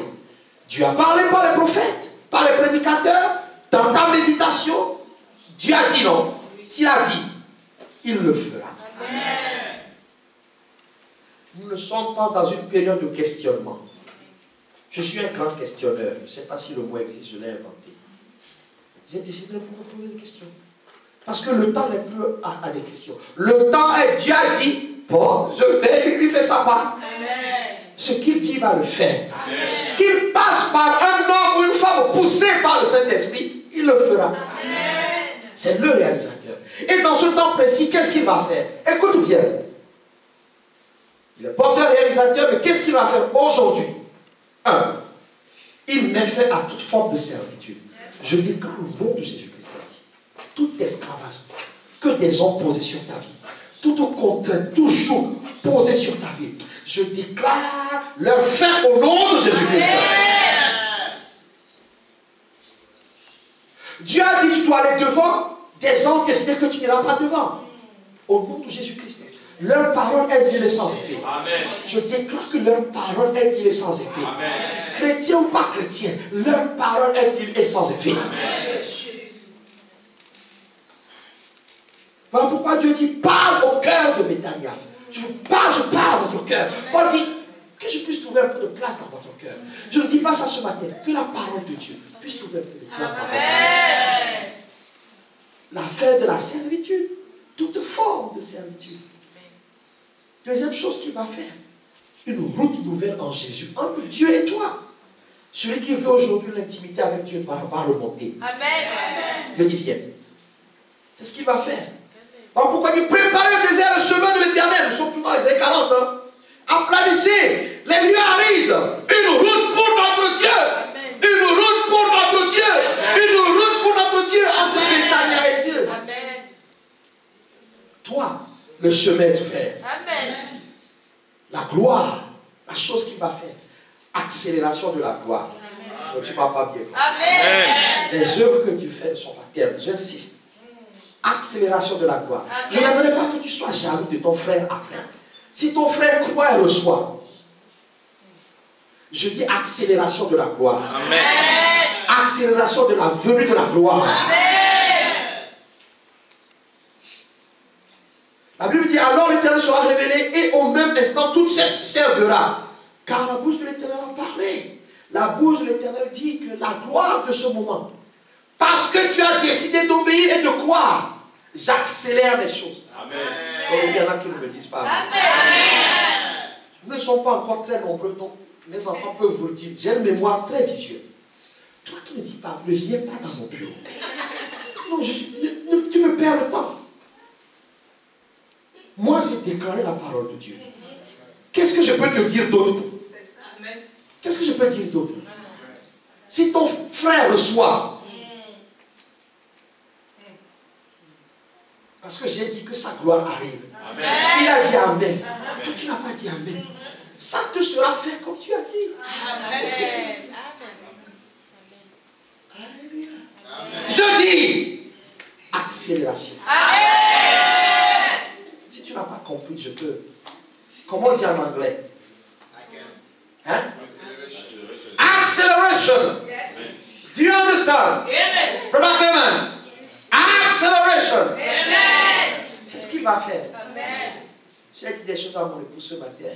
Dieu a parlé par les prophètes, par les prédicateurs, dans ta méditation. Dieu a dit non. S'il a dit, il le fera. Amen. Nous ne sommes pas dans une période de questionnement. Je suis un grand questionneur. Je ne sais pas si le mot existe, je l'ai inventé. J'ai décidé de me poser des questions. Parce que le temps n'est plus à des questions. Le temps est, Dieu a dit, bon, je vais, lui faire sa part. Amen. Ce qu'il dit, il va le faire. Amen. Qu'il passe par un homme ou une femme poussé par le Saint-Esprit, il le fera. Amen. C'est le réalisateur. Et dans ce temps précis, qu'est-ce qu'il va faire? Écoute bien. Il est porteur réalisateur, mais qu'est-ce qu'il va faire aujourd'hui? 1. Il met fin à toute forme de servitude. Je déclare au nom de Jésus-Christ. Tout esclavage que des hommes posés sur ta vie, toute contrainte, toujours posée sur ta vie, je déclare leur fin au nom de Jésus-Christ. Dieu a dit que tu dois aller devant, des hommes décident que tu n'iras pas devant. Au nom de Jésus-Christ. Leur parole est nulle et sans effet. Amen. Je déclare que leur parole est nulle et sans effet. Amen. Chrétien ou pas chrétien, leur parole est nulle et sans effet. Voilà pourquoi Dieu dit, parle au cœur de Béthania. Je parle à votre cœur. Paul dit, que je puisse trouver un peu de place dans votre cœur. Je ne dis pas ça ce matin, que la parole de Dieu puisse trouver un peu de place dans votre cœur. La fin de la servitude, toute forme de servitude. Deuxième chose qu'il va faire, une route nouvelle en Jésus, entre Dieu et toi. Celui qui veut aujourd'hui l'intimité avec Dieu va remonter. Amen. Dieu dit, viens. C'est ce qu'il va faire. Alors pourquoi il dit, préparez le désert, le chemin de l'éternel. Nous sommes toujours dans les années 40. Hein. Aplanissez les lieux arides. Une route pour notre Dieu. Amen. Une route pour notre Dieu. Amen. Une route pour notre Dieu entre Amen. Béthania et Dieu. Amen. Toi, le chemin est ouvert. Amen. La gloire, la chose qu'il va faire. Accélération de la gloire. Donc, tu ne vas pas bien. Amen. Les œuvres que Dieu fait ne sont pas ternes. J'insiste. Accélération de la gloire. Amen. Je n'aimerais pas que tu sois jaloux de ton frère après. Si ton frère croit et reçoit, je dis accélération de la gloire. Amen. Accélération de la venue de la gloire. Amen. La Bible dit, alors l'Éternel sera révélé et au même instant toute cette servira. Car la bouche de l'Éternel a parlé. La bouche de l'Éternel dit que la gloire de ce moment, parce que tu as décidé d'obéir et de croire, j'accélère les choses. Amen. Oh, il y en a qui ne me disent pas. Amen. Nous ne sommes pas encore très nombreux, donc mes enfants peuvent vous le dire. J'ai une mémoire très visuelle. Toi qui ne dis pas, ne viens pas dans mon bureau. Non, tu me perds le temps. Moi, j'ai déclaré la parole de Dieu. Qu'est-ce que je peux te dire d'autre? Qu'est-ce que je peux dire d'autre? Si ton frère reçoit, parce que j'ai dit que sa gloire arrive. Amen. Il a dit Amen. Toi, tu n'as pas dit Amen. Ça te sera fait comme tu as dit. C'est ce que j'ai dit. Alléluia. Je dis accélération. Amen. Si tu n'as pas compris, je peux. Comment on dit en anglais? Hein? Acceleration. Yes. Do you understand? Amen. Brother Clement. Acceleration. Amen. C'est ce qu'il va faire. Amen. J'ai dit des choses à mon épouse ce matin.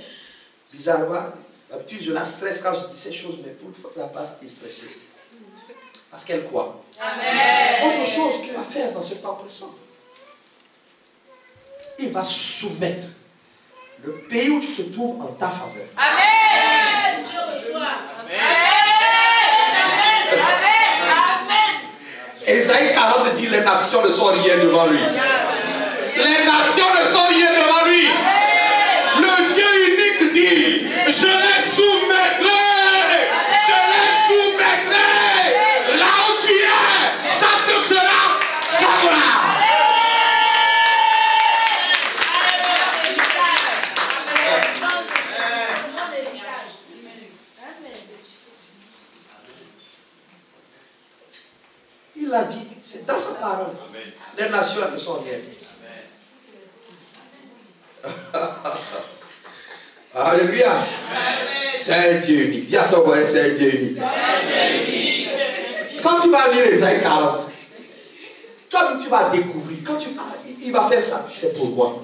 Bizarrement, d'habitude je la stresse quand je dis ces choses, mais pour la passe, elle est stressée. Parce qu'elle croit. Amen. Autre chose qu'il va faire dans ce temps présent, il va soumettre le pays où tu te trouves en ta faveur. Amen. Je reçois. Amen. Amen. Ésaïe 40 dit les nations ne sont rien devant lui. Les nations ne sont rien devant lui. Le Dieu unique dit, je les soumettrai. Je les soumettrai. Là où tu es, ça te sera favorable. Il a dit, c'est dans sa parole. Amen. Les nations ne sont rien. Alléluia. C'est Dieu unique. Dis à ton voisin, c'est Dieu unique. Quand tu vas lire Ésaïe 40, toi tu vas découvrir. Quand il va faire ça, c'est pour moi.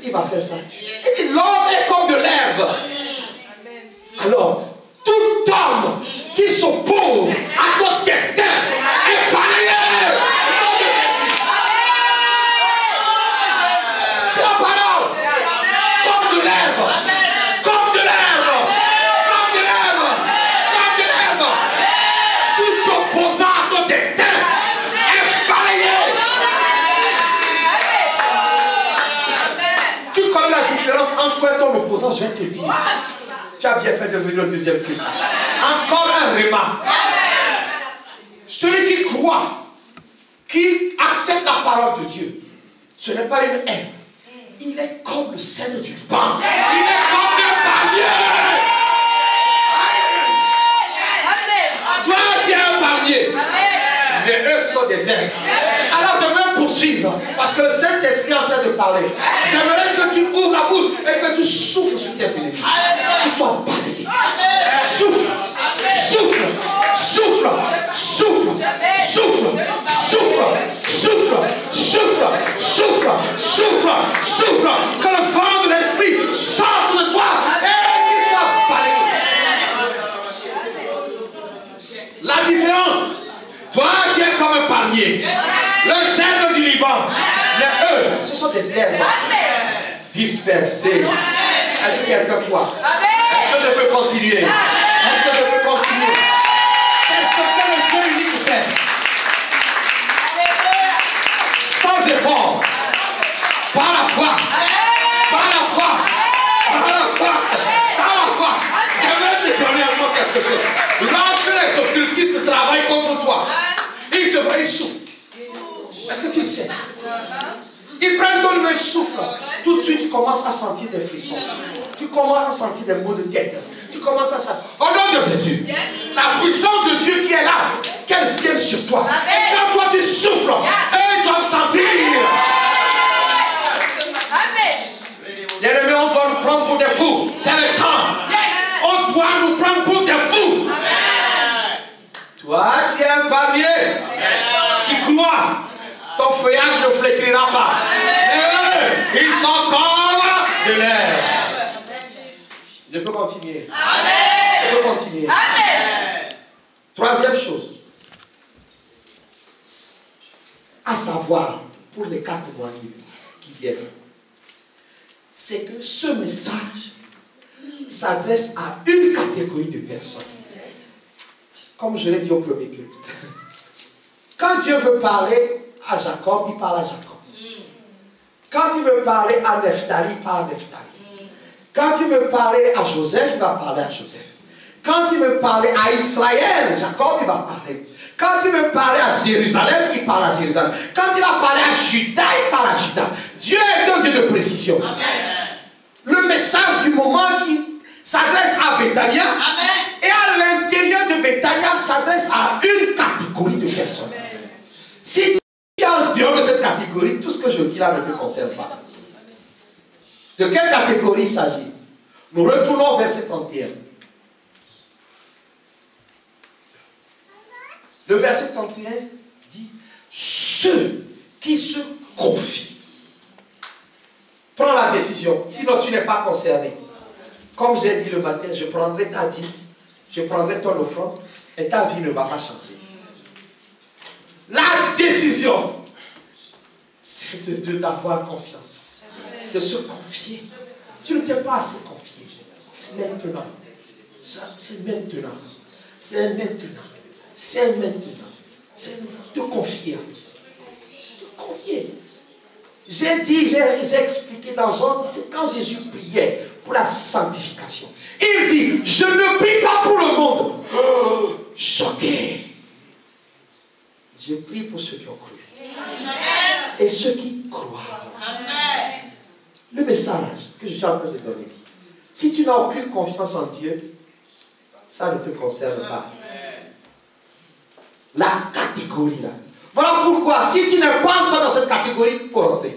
Il va faire ça. Il dit, l'homme est comme de l'herbe. Alors, tout homme qui s'oppose à ton destin est pareil. C'est la parole. Comme de l'herbe. Comme de l'herbe. Comme de l'herbe. Comme de l'herbe. Tout opposant à ton destin est balayé. Tu connais la différence entre toi et ton opposant, je vais te dire. Tu as bien fait de venir au deuxième culte. Encore un réma. Celui qui croit, qui accepte la parole de Dieu, ce n'est pas une haine. Il est comme le cèdre du Liban. Il est comme un palmier. Toi, tu es un palmier. Mais eux, ce sont des herbes. Alors, j'aimerais poursuivre. Parce que le Saint-Esprit est en train de parler. J'aimerais que tu ouvres la bouche et que tu souffles sur tes ennemis. Tu sois balayé. Souffle. Souffle. Souffle. Souffle. Souffle. Souffle. Souffle. Souffle. Souffle. Souffle. Souffle. Que le vent de l'esprit sorte de toi et qu'il soit balayé. La différence, toi tu es comme un palmier, le cèdre du Liban, mais eux, ce sont des herbes dispersées. Est-ce que quelqu'un croit? Est-ce que je peux continuer? Est-ce que je peux continuer? C'est ce que le Dieu unique fait. Sans effort, par la foi, par la foi, par la foi, par la foi. J'aimerais te donner encore quelque chose. Lorsque les occultistes travaillent contre toi, ils se voient, ils souffrent. Est-ce que tu le sais? Ils prennent ton main, souffle. Tout de suite, tu commences à sentir des frissons. Tu commences à sentir des maux de tête. Tu commences à sentir. Au nom de Jésus, la puissance de Dieu qui est là, qu'elle vienne sur toi. Et quand toi tu souffles, eux ils doivent sentir. Bien-aimés, on doit nous prendre pour des fous. C'est le temps. On doit nous prendre pour des fous. Toi, tu es un palmier qui croit. Ton feuillage ne flétrira pas. Et ils sont comme de l'air. Je peux continuer. Amen. Je peux continuer. Amen. Troisième chose. À savoir, pour les 4 mois qui viennent, c'est que ce message s'adresse à une catégorie de personnes. Comme je l'ai dit au premier culte. Quand Dieu veut parler à Jacob, il parle à Jacob. Quand il veut parler à Nephtali, il parle à Nephtali. Quand il veut parler à Joseph, il va parler à Joseph. Quand il veut parler à Israël, Jacob, il va parler. Quand il veut parler à Jérusalem, il parle à Jérusalem. Quand il va parler à Juda, il parle à Juda. Dieu est un Dieu de précision. Amen. Le message du moment qui s'adresse à Béthania, et à l'intérieur de Béthania s'adresse à une catégorie de personnes. Amen. Si tu es en dehors de cette catégorie, tout ce que je dis là ne te concerne pas. De quelle catégorie il s'agit? Nous retournons au verset 31. Le verset 31 dit: ceux qui se confient. Prends la décision, sinon tu n'es pas concerné. Comme j'ai dit le matin, je prendrai ta dîme, je prendrai ton offrande, et ta vie ne va pas changer. La décision, c'est d'avoir confiance, de se confier. Tu ne t'es pas assez confié. C'est maintenant. C'est maintenant. C'est maintenant. C'est maintenant. C'est te confier. Te confier. J'ai expliqué dans Jean, c'est quand Jésus priait pour la sanctification. Il dit, je ne prie pas pour le monde. Oh, choqué. Je prie pour ceux qui ont cru. Amen. Et ceux qui croient. Amen. Le message que je suis en train de donner. Si tu n'as aucune confiance en Dieu, ça ne te concerne pas. La catégorie là. Voilà pourquoi, si tu n'es pas encore dans cette catégorie, il faut rentrer.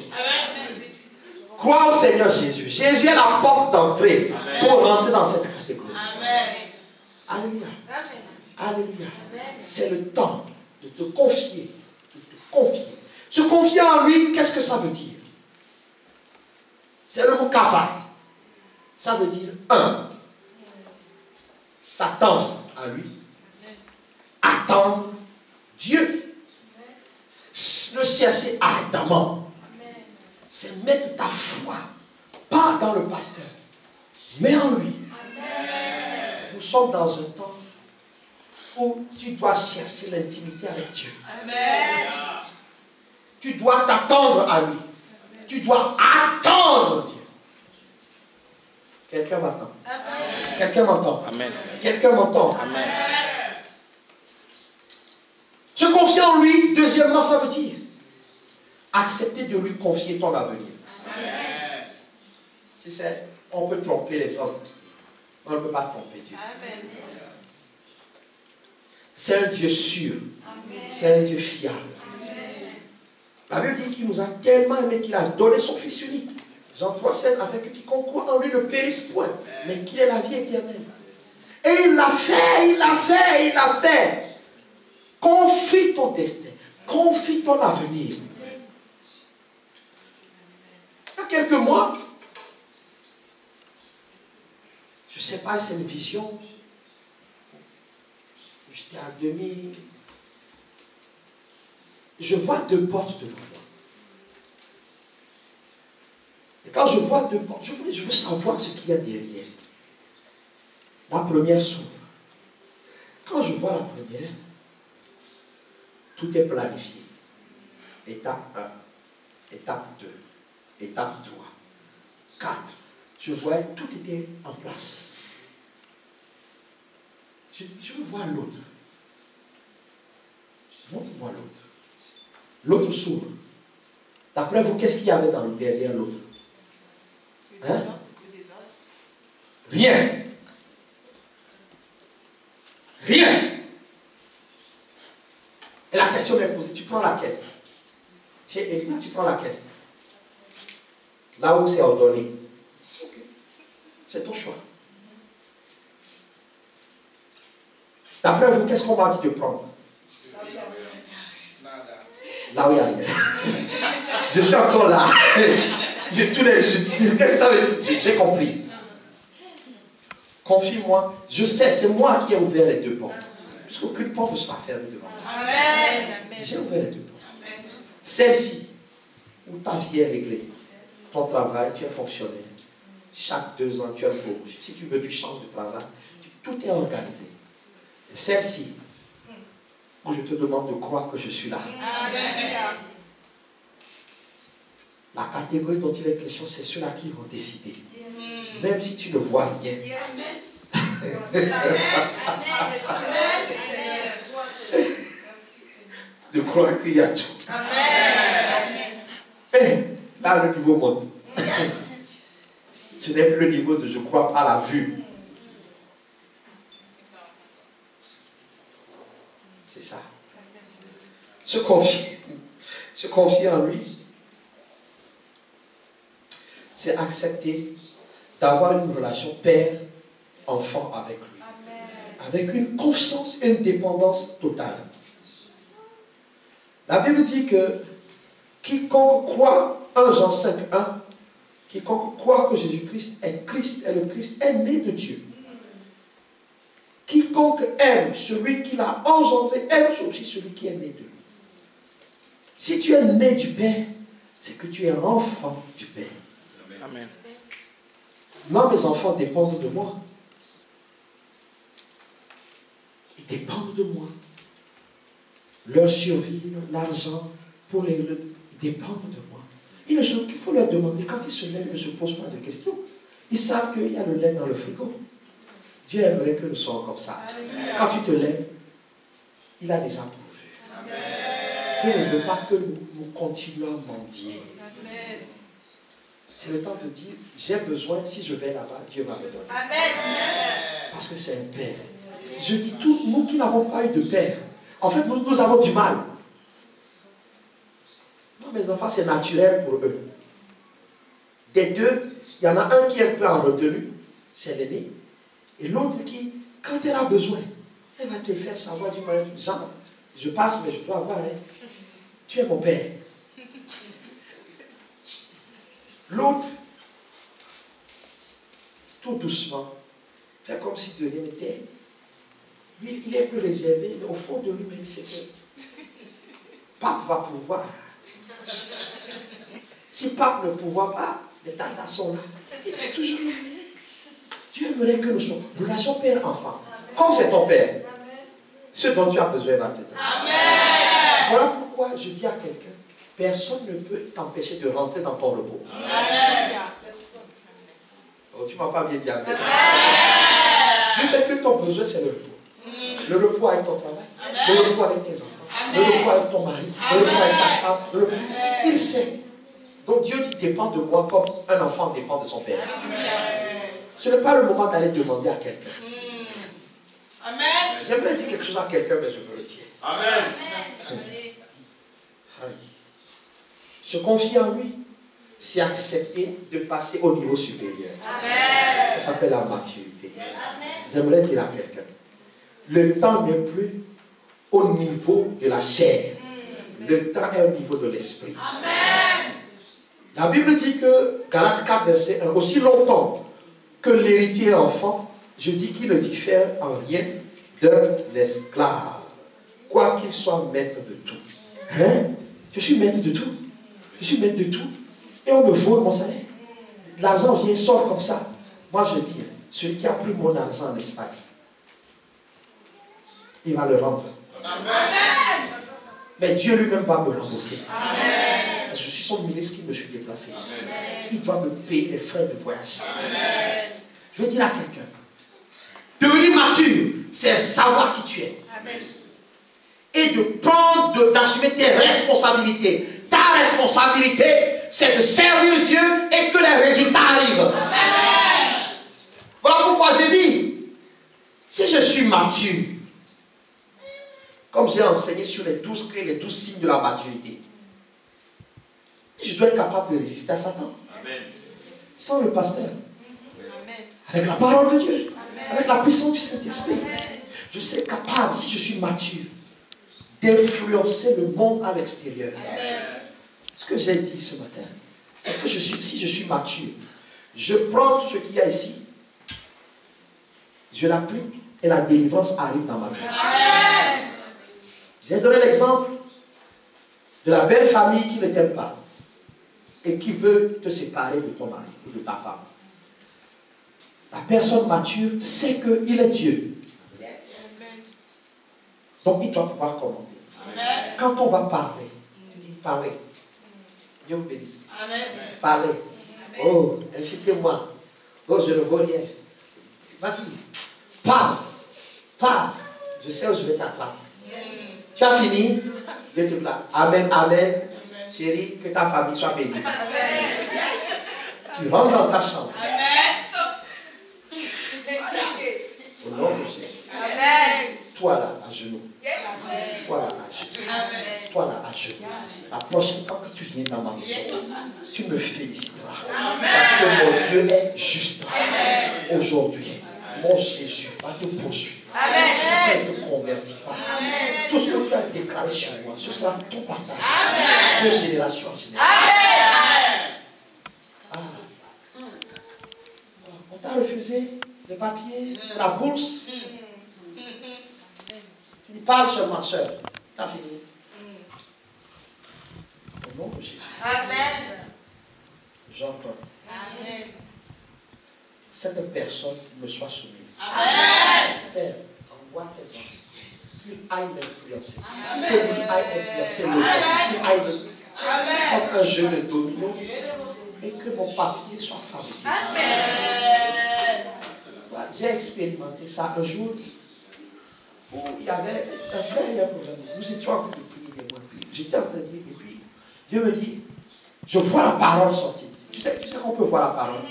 Crois au Seigneur Jésus. Jésus est la porte d'entrée pour rentrer dans cette catégorie. Amen. Alléluia. Alléluia. C'est le temps de te confier. De te confier. Se confier en lui, qu'est-ce que ça veut dire? C'est le mot kava. Ça veut dire s'attendre à lui. Attendre Dieu. Le chercher ardemment. C'est mettre ta foi, pas dans le pasteur, mais en lui. Amen. Nous sommes dans un temps où tu dois chercher l'intimité avec Dieu. Amen. Tu dois t'attendre à lui. Amen. Tu dois attendre Dieu. Quelqu'un m'entend? Quelqu'un m'entend? Amen. Quelqu'un m'entend? Amen. Se confier en lui, deuxièmement, ça veut dire accepter de lui confier ton avenir. Amen. Tu sais, on peut tromper les hommes, on ne peut pas tromper Dieu. Amen. C'est un Dieu sûr. C'est un Dieu fiable. Amen. La Bible dit qu'il nous a tellement aimé qu'il a donné son Fils unique. Jean 3,7, avec quiconque croit en lui ne périsse point, mais qu'il ait la vie éternelle. Et il l'a fait, il l'a fait, il l'a fait. Confie ton destin, confie ton avenir. Il y a quelques mois, je ne sais pas si c'est une vision, j'étais à demi, je vois deux portes devant moi. Et quand je vois deux portes, je veux savoir ce qu'il y a derrière. La première s'ouvre. Quand je vois la première, tout est planifié. Étape 1, étape 2, étape 3, 4. Je vois tout était en place. Je veux voir l'autre. Montre-moi l'autre. L'autre s'ouvre. D'après vous, qu'est-ce qu'il y avait derrière l'autre? Hein? Rien. Rien. Et la question m'est posée, tu prends laquelle? Chez Elina, tu prends laquelle? Là où c'est ordonné. Ok. C'est ton choix. D'après vous, qu'est-ce qu'on m'a dit de prendre? Là où il y a rien. Je suis encore là. Qu'est-ce que ça veut dire? J'ai compris. Confie-moi. Je sais, c'est moi qui ai ouvert les deux portes. Parce qu'aucune porte ne sera fermée devant moi. Amen. J'ai ouvert les deux portes. Celle-ci, où ta vie est réglée. Ton travail, tu es fonctionnaire. Chaque 2 ans, tu as un promotion. Si tu veux, tu changes de travail. Tout est organisé. Celle-ci, où je te demande de croire que je suis là. Amen. La catégorie dont il est question, c'est ceux-là qui vont décider. Même si tu ne vois rien. De croire qu'il y a tout. Mais là, le niveau monte. Ce n'est plus le niveau de je crois par la vue. C'est ça. Se confier en lui, c'est accepter d'avoir une relation père-enfant avec lui. Avec une confiance et une dépendance totale. La Bible dit que quiconque croit, 1 Jean 5, 1, quiconque croit que Jésus-Christ est le Christ, est né de Dieu. Quiconque aime celui qui l'a engendré, aime aussi celui qui est né de lui. Si tu es né du Père, c'est que tu es un enfant du Père. Amen. Moi, mes enfants dépendent de moi. Ils dépendent de moi. Leur survie, l'argent, ils dépendent de moi. Il faut leur demander, quand ils se lèvent, ils ne se posent pas de questions. Ils savent qu'il y a le lait dans le frigo. Dieu aimerait que nous soyons comme ça. Quand tu te lèves, il a déjà pourvu. Dieu ne veut pas que nous continuions à mendier. C'est le temps de dire, j'ai besoin, si je vais là-bas, Dieu va me donner. Parce que c'est un père. Je dis tout, nous qui n'avons pas eu de père, en fait, nous avons du mal. Non, mes enfants, c'est naturel pour eux. Des deux, il y en a un qui est un peu en retenue, c'est l'aîné, et l'autre qui, quand elle a besoin, elle va te le faire savoir du mal. Genre, je passe, mais je dois avoir, hein. Tu es mon père. L'autre, tout doucement, fait comme si de rien n'était. Lui, il est plus réservé, mais au fond de lui-même, c'est que Pape va pouvoir. Si Pape ne pouvoir pas, les tatas sont là. Il est toujours là. Dieu aimerait que nous soyons relation père-enfant. Comme c'est ton père, ce dont tu as besoin va te donner. Voilà pourquoi je dis à quelqu'un, personne ne peut t'empêcher de rentrer dans ton repos. Oh, tu ne m'as pas bien dit amen. Dieu sait que ton besoin, c'est le repos. Le repos avec ton travail, le repos avec tes enfants, le repos avec ton mari, le repos avec ta femme, le repos. Il sait. Donc Dieu qui dépend de moi comme un enfant dépend de son père. Ce n'est pas le moment d'aller demander à quelqu'un. J'aimerais dire quelque chose à quelqu'un, mais je me retiens. Amen. Se confier en lui, c'est accepter de passer au niveau supérieur. Ça s'appelle la maturité. J'aimerais dire à quelqu'un, le temps n'est plus au niveau de la chair. Le temps est au niveau de l'esprit. La Bible dit que, Galates 4, verset 1, aussi longtemps que l'héritier est enfant, je dis qu'il ne diffère en rien d'un esclave, quoi qu'il soit maître de tout. Hein? Je suis maître de tout. Je suis maître de tout. Et on me vole mon salaire. L'argent vient, sort comme ça. Moi je dis, celui qui a pris mon argent en Espagne, il va le rendre. Amen. Mais Dieu lui-même va me rembourser. Amen. Je suis son ministre qui me suis déplacé. Amen. Il doit me payer les frais de voyage. Amen. Je veux dire à quelqu'un, devenir mature, c'est savoir qui tu es. Amen. Et de prendre, d'assumer tes responsabilités. Ta responsabilité, c'est de servir Dieu et que les résultats arrivent. Amen. Voilà pourquoi j'ai dit, si je suis mature, comme j'ai enseigné sur les 12 clés, les 12 signes de la maturité, je dois être capable de résister à Satan. Amen. Sans le pasteur. Amen. Avec la parole de Dieu. Amen. Avec la puissance du Saint-Esprit. Je serai capable, si je suis mature, d'influencer le monde à l'extérieur. Ce que j'ai dit ce matin, c'est que si je suis mature, je prends tout ce qu'il y a ici, je l'applique et la délivrance arrive dans ma vie. Amen. J'ai donné l'exemple de la belle famille qui ne t'aime pas et qui veut te séparer de ton mari ou de ta femme. La personne mature sait qu'il est Dieu. Donc il doit pouvoir commenter. Amen. Quand on va parler, tu dis parler. Dieu vous bénisse. Amen. Parlez. Oh, incitez-moi. Oh, je ne vaux rien. Vas-y. Parle. Parle. Je sais où je vais t'attraper. Tu as fini? Dieu te plaît. Amen, amen. Chérie, que ta famille soit bénie. Tu rentres dans ta chambre. Au nom de Jésus. Toi là, à genoux. Toi là, à genoux. Toi là, à genoux. La prochaine fois que tu viens dans ma maison, tu me féliciteras. Parce que mon Dieu est juste. Aujourd'hui, mon Jésus va te poursuivre. Tu ne te convertis pas. Tout ce que tu as déclaré sur moi, ce sera ton partage. De génération en génération. Ah. On t'a refusé les papiers, la bourse. Il parle sur ma soeur. T'as fini. Au nom de Jésus. Amen. J'entends. Cette personne me soit soumise. Amen. Père, envoie tes anges. Qu'ils aillent m'influencer. Que lui aille influencer le gens. Qu'il aille me comme un jeu de domino. Et que mon papier soit fabriqué. Amen. J'ai expérimenté ça un jour où il y avait un frère, il y a un problème. Nous étions en train de prier des mois. J'étais en train de dire, et puis Dieu me dit, je vois la parole sortir. Tu sais qu'on peut voir la parole.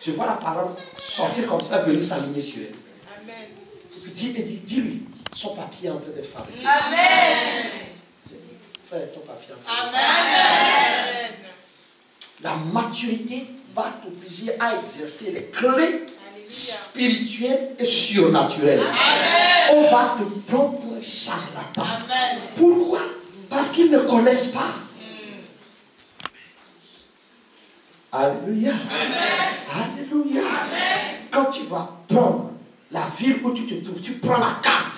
Je vois la parole sortir comme ça, venir s'aligner sur elle. Et puis dis-lui, son papier est en train d'être fabriqué. Amen. Frère, ton papier est en train d'être fabriqué. La maturité va t'obliger à exercer les clés spirituelles et surnaturelles. Amen. On va te prendre pour un charlatan. Amen. Pourquoi? Parce qu'ils ne connaissent pas. Alléluia. Amen. Alléluia. Amen. Quand tu vas prendre la ville où tu te trouves, tu prends la carte.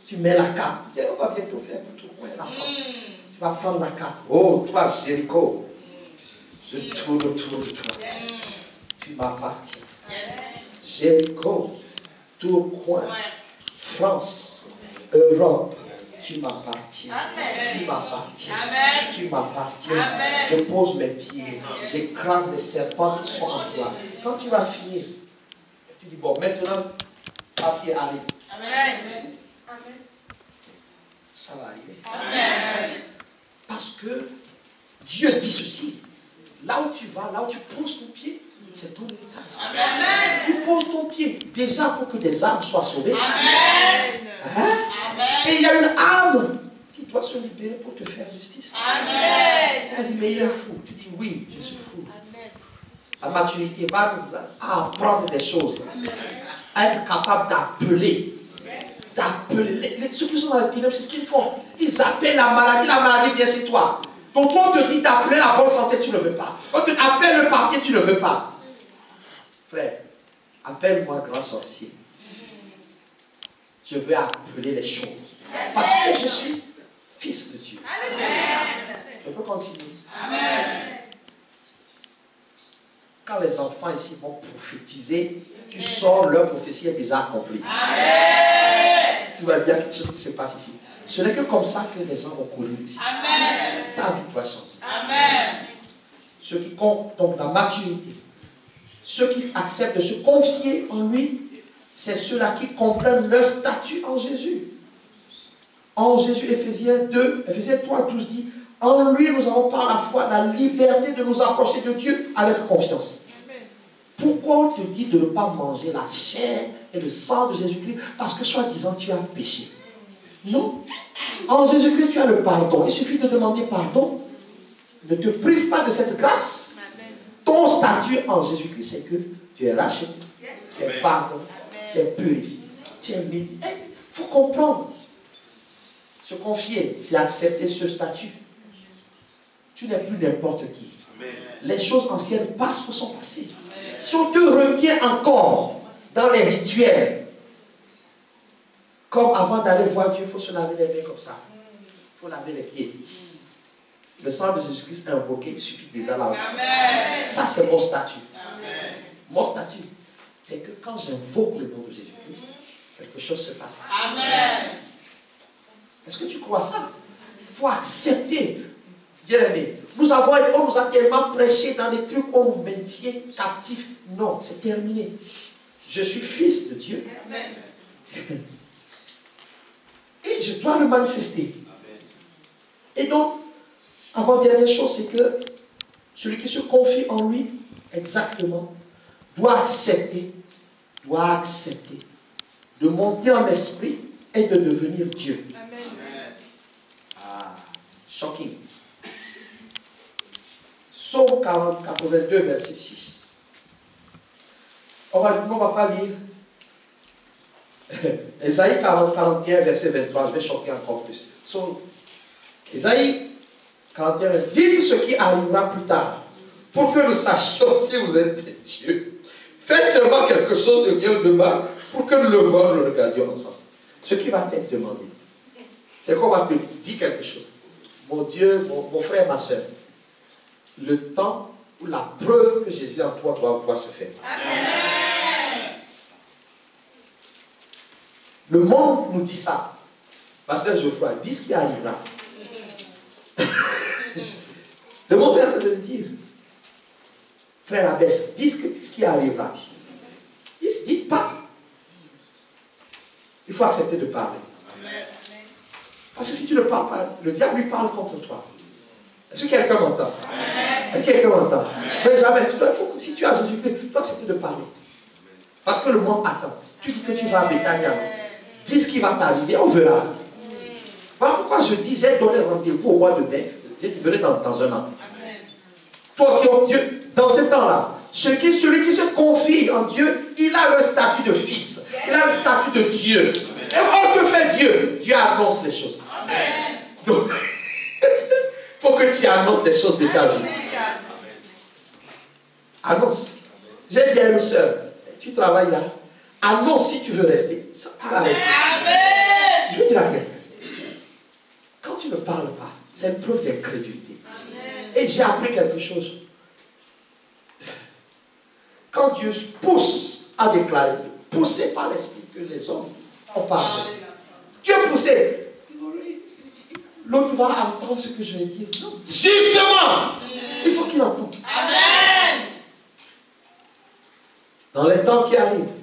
Tu mets la carte. On va bientôt faire pour tout le monde la France. Tu vas prendre la carte. Oh, toi, Jéricho. Je tourne autour de toi. Tu m'appartiens. Jéricho, Tourcoing, France, Europe, tu m'appartiens. Tu m'appartiens. Tu m'appartiens. Je pose mes pieds. J'écrase les serpents qui sont en toi. Quand tu vas finir, tu dis, bon, maintenant, papier arrive. Amen. Ça va arriver. Amen. Parce que Dieu dit ceci. Là où tu vas, là où tu poses ton pied, c'est ton héritage. Amen. Tu poses ton pied déjà pour que des âmes soient sauvées. Amen. Hein? Amen. Et il y a une âme qui doit se libérer pour te faire justice. Amen. Elle dit, mais il est fou. Tu dis, oui, je suis fou. La maturité va nous apprendre des choses. À être capable d'appeler. Ceux qui sont dans les ténèbres, c'est ce qu'ils font. Ils appellent la maladie vient chez toi. Donc toi, on te dit d'appeler la bonne santé, tu ne veux pas. On te appelle le papier, tu ne veux pas. Frère, appelle-moi grand sorcier. Je veux appeler les choses. Parce que je suis fils de Dieu. Je peux continuer. Quand les enfants ici vont prophétiser, tu sors, leur prophétie est déjà accomplie. Tu vois bien quelque chose qui se passe ici. Ce n'est que comme ça que les gens vont courir ici. Ta vie doit changer. Ce qui compte, donc la maturité. Ceux qui acceptent de se confier en lui, c'est ceux-là qui comprennent leur statut en Jésus. En Jésus, Éphésiens 3, 12 dit, en lui nous avons par la foi la liberté de nous approcher de Dieu avec confiance. Pourquoi on te dit de ne pas manger la chair et le sang de Jésus-Christ? Parce que soi-disant tu as péché. Non. En Jésus-Christ tu as le pardon. Il suffit de demander pardon. Ne te prive pas de cette grâce. Ton statut en Jésus-Christ, c'est que tu es racheté, tu es pardonné, tu es purifié, tu es mis. Il faut comprendre. Se confier, c'est accepter ce statut. Tu n'es plus n'importe qui. Les choses anciennes passent ou sont passées. Si on te retient encore dans les rituels, comme avant d'aller voir Dieu, il faut se laver les mains comme ça. Il faut laver les pieds. Le sang de Jésus-Christ est invoqué, il suffit déjà là. Ça, c'est mon statut. Amen. Mon statut, c'est que quand j'invoque le nom de Jésus-Christ, quelque chose se passe. Amen. Est-ce que tu crois ça? Il faut accepter Bien aimé, on nous a tellement prêché dans des trucs où on nous maintient captifs. Non, c'est terminé. Je suis fils de Dieu. Amen. Et je dois le manifester. Amen. Et donc, avant-dernière chose, c'est que celui qui se confie en lui, exactement, doit accepter de monter en esprit et de devenir Dieu. Amen. Ah, shocking. Psaume 82, verset 6. On va pas lire. Ésaïe 41, verset 23. Je vais choquer encore plus. Ésaïe 41, dites ce qui arrivera plus tard, pour que nous sachions si vous êtes des dieux. Faites seulement quelque chose de bien ou de mal, pour que nous le voions, le regardions ensemble. Ce qui va t'être demandé, c'est qu'on va te dire quelque chose. Mon Dieu, mon frère, ma soeur, le temps où la preuve que Jésus est en toi doit pouvoir se faire. Amen. Le monde nous dit ça. Pasteur Geoffroy, dis ce qui arrivera. Le monde est en train de le dire. Frère Abbesse, dis ce qui arrivera. Dites pas. Il faut accepter de parler. Amen. Parce que si tu ne parles pas, le diable lui parle contre toi. Est-ce que quelqu'un m'entend? Est-ce que quelqu'un m'entend? Mais jamais. Si tu as Jésus-Christ, il faut accepter de parler. Parce que le monde attend. Tu dis que tu vas à Béthania. Dis ce qui va t'arriver, on verra. Voilà pourquoi je dis, j'ai donné rendez-vous au mois de mai. Dieu tu venais dans un an. Toi aussi, oh Dieu, dans ce temps-là, celui qui se confie en Dieu, il a le statut de fils. Il a le statut de Dieu. Et oh, que fait Dieu? Dieu annonce les choses. Amen. Donc, il faut que tu annonces les choses de ta vie. Annonce. J'ai dit à une soeur, tu travailles là. Annonce si tu veux rester. Ça, tu vas rester. Amen. Je veux dire à quelqu'un, quand tu ne parles pas, c'est une preuve d'incrédulité. Et j'ai appris quelque chose. Quand Dieu pousse à déclarer, poussé par l'Esprit que les hommes ont parlé. Dieu poussé. L'autre va entendre ce que je vais dire. Non. Justement, il faut qu'il entende. Amen. Dans les temps qui arrivent,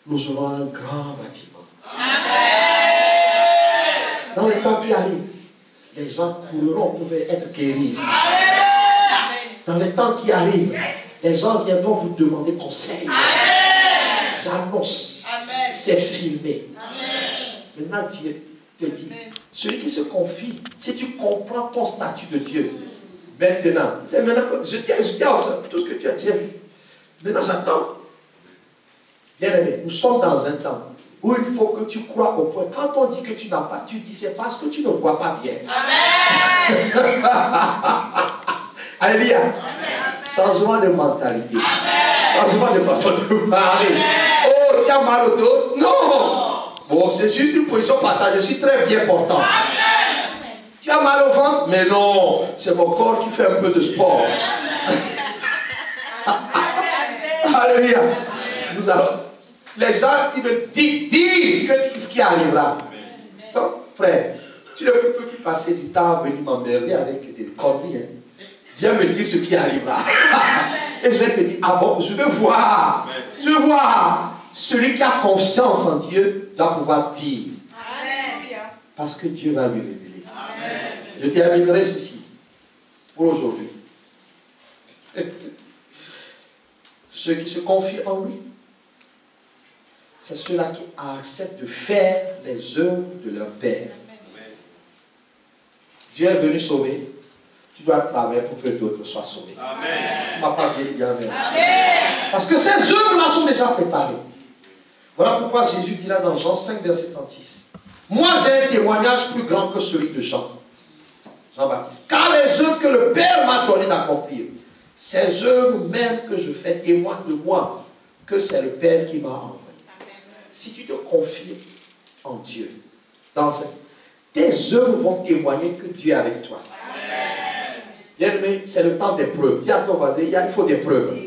nous aurons un grand bâtiment. Amen. Dans les temps qui arrivent, les gens courront pour être guéris. Amen. Dans les temps qui arrivent, les gens viendront vous demander conseil. J'annonce. C'est filmé. Amen. Maintenant, Dieu te dit, celui qui se confie, si tu comprends ton statut de Dieu, maintenant, c'est maintenant que je dis tout ce que tu as déjà vu. Maintenant, j'attends. Bien aimé, nous sommes dans un temps où il faut que tu crois au point. Quand on dit que tu n'as pas, tu dis c'est parce que tu ne vois pas bien. Amen. Alléluia. Amen. Changement de mentalité. Amen. Changement de façon de parler. Amen. Oh, tu as mal au dos? Non. Bon, c'est juste une position passage. Je suis très bien portant. Amen. Tu as mal au ventre? Mais non, c'est mon corps qui fait un peu de sport. Alléluia. Nous allons. Les gens, ils me disent ce qui arrivera. Donc, frère, tu ne peux plus passer du temps à venir m'emmerder avec des conneries. Hein. Viens me dire ce qui arrivera. Et je vais te dire, ah bon, je veux voir. Je veux voir. Celui qui a confiance en Dieu doit pouvoir dire. Parce que Dieu va lui révéler. Amen. Je terminerai ceci pour aujourd'hui. Ceux qui se confient en lui, c'est ceux-là qui acceptent de faire les œuvres de leur Père. Amen. Dieu est venu sauver. Tu dois travailler pour que d'autres soient sauvés. Amen. Tu ne m'as pas dit Amen. Amen. Parce que ces œuvres-là sont déjà préparées. Voilà pourquoi Jésus dit là dans Jean 5, verset 36. Moi, j'ai un témoignage plus grand que celui de Jean-Baptiste. Car les œuvres que le Père m'a donné d'accomplir, ces œuvres même que je fais témoignent de moi, que c'est le Père qui m'a envoyé. Si tu te confies en Dieu, tes œuvres vont témoigner que Dieu est avec toi. Bien aimé, c'est le temps des preuves. Dis à ton voisin, il faut des preuves.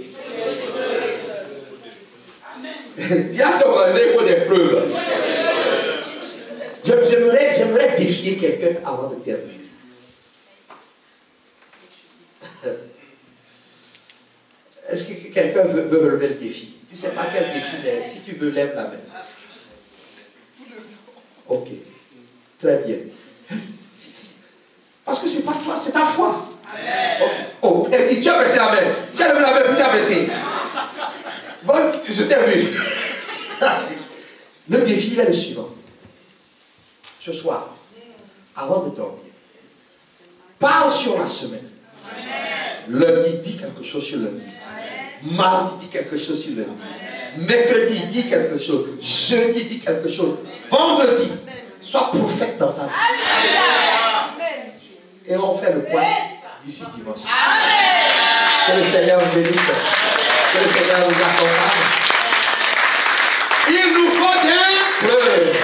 Dis à ton voisin, il faut des preuves. J'aimerais défier quelqu'un avant de terminer. quelqu'un veut relever le défi. Tu ne sais pas quel défi, mais si tu veux, lève la main. Ok. Très bien. Parce que ce n'est pas toi, c'est ta foi. Oh, tu as baissé la main. Tu as levé la main, puis tu as baissé. Bon, je t'ai vu. Le défi est le suivant. Ce soir, avant de dormir, parle sur la semaine. Lundi, dis quelque chose sur lundi. Mardi, dis quelque chose sur lundi. Mercredi, dis quelque chose. Jeudi, dis quelque chose. Vendredi, sois prophète dans ta vie. Et on fait le point d'ici dimanche. Que le Seigneur vous bénisse. Que le Seigneur vous accompagne. Il nous faut des preuves.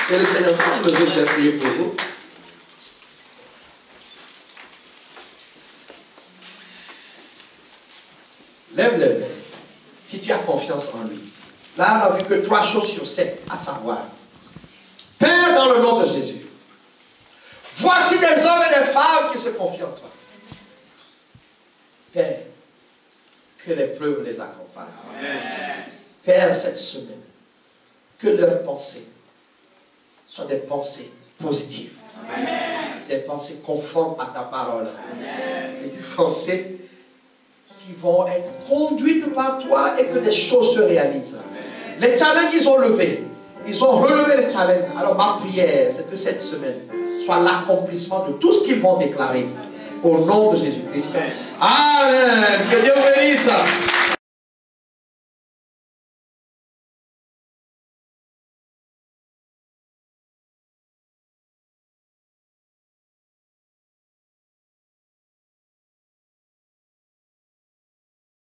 Que le Seigneur vous bénisse. Je vais prier pour vous. Lève-le. Si tu as confiance en lui. Là, on n'a vu que 3 choses sur 7, à savoir. Père, dans le nom de Jésus. Voici des hommes et des femmes qui se confient en toi. Père, que les preuves les accompagnent. Père, cette semaine, que leurs pensées soient des pensées positives. Des pensées conformes à ta parole. Et des pensées qui vont être conduites par toi et que des choses se réalisent. Les challenges, ils ont levé. Ils ont relevé les challenges. Alors ma prière, c'est que cette semaine soit l'accomplissement de tout ce qu'ils vont déclarer. Au nom de Jésus-Christ. Amen. Que Dieu bénisse.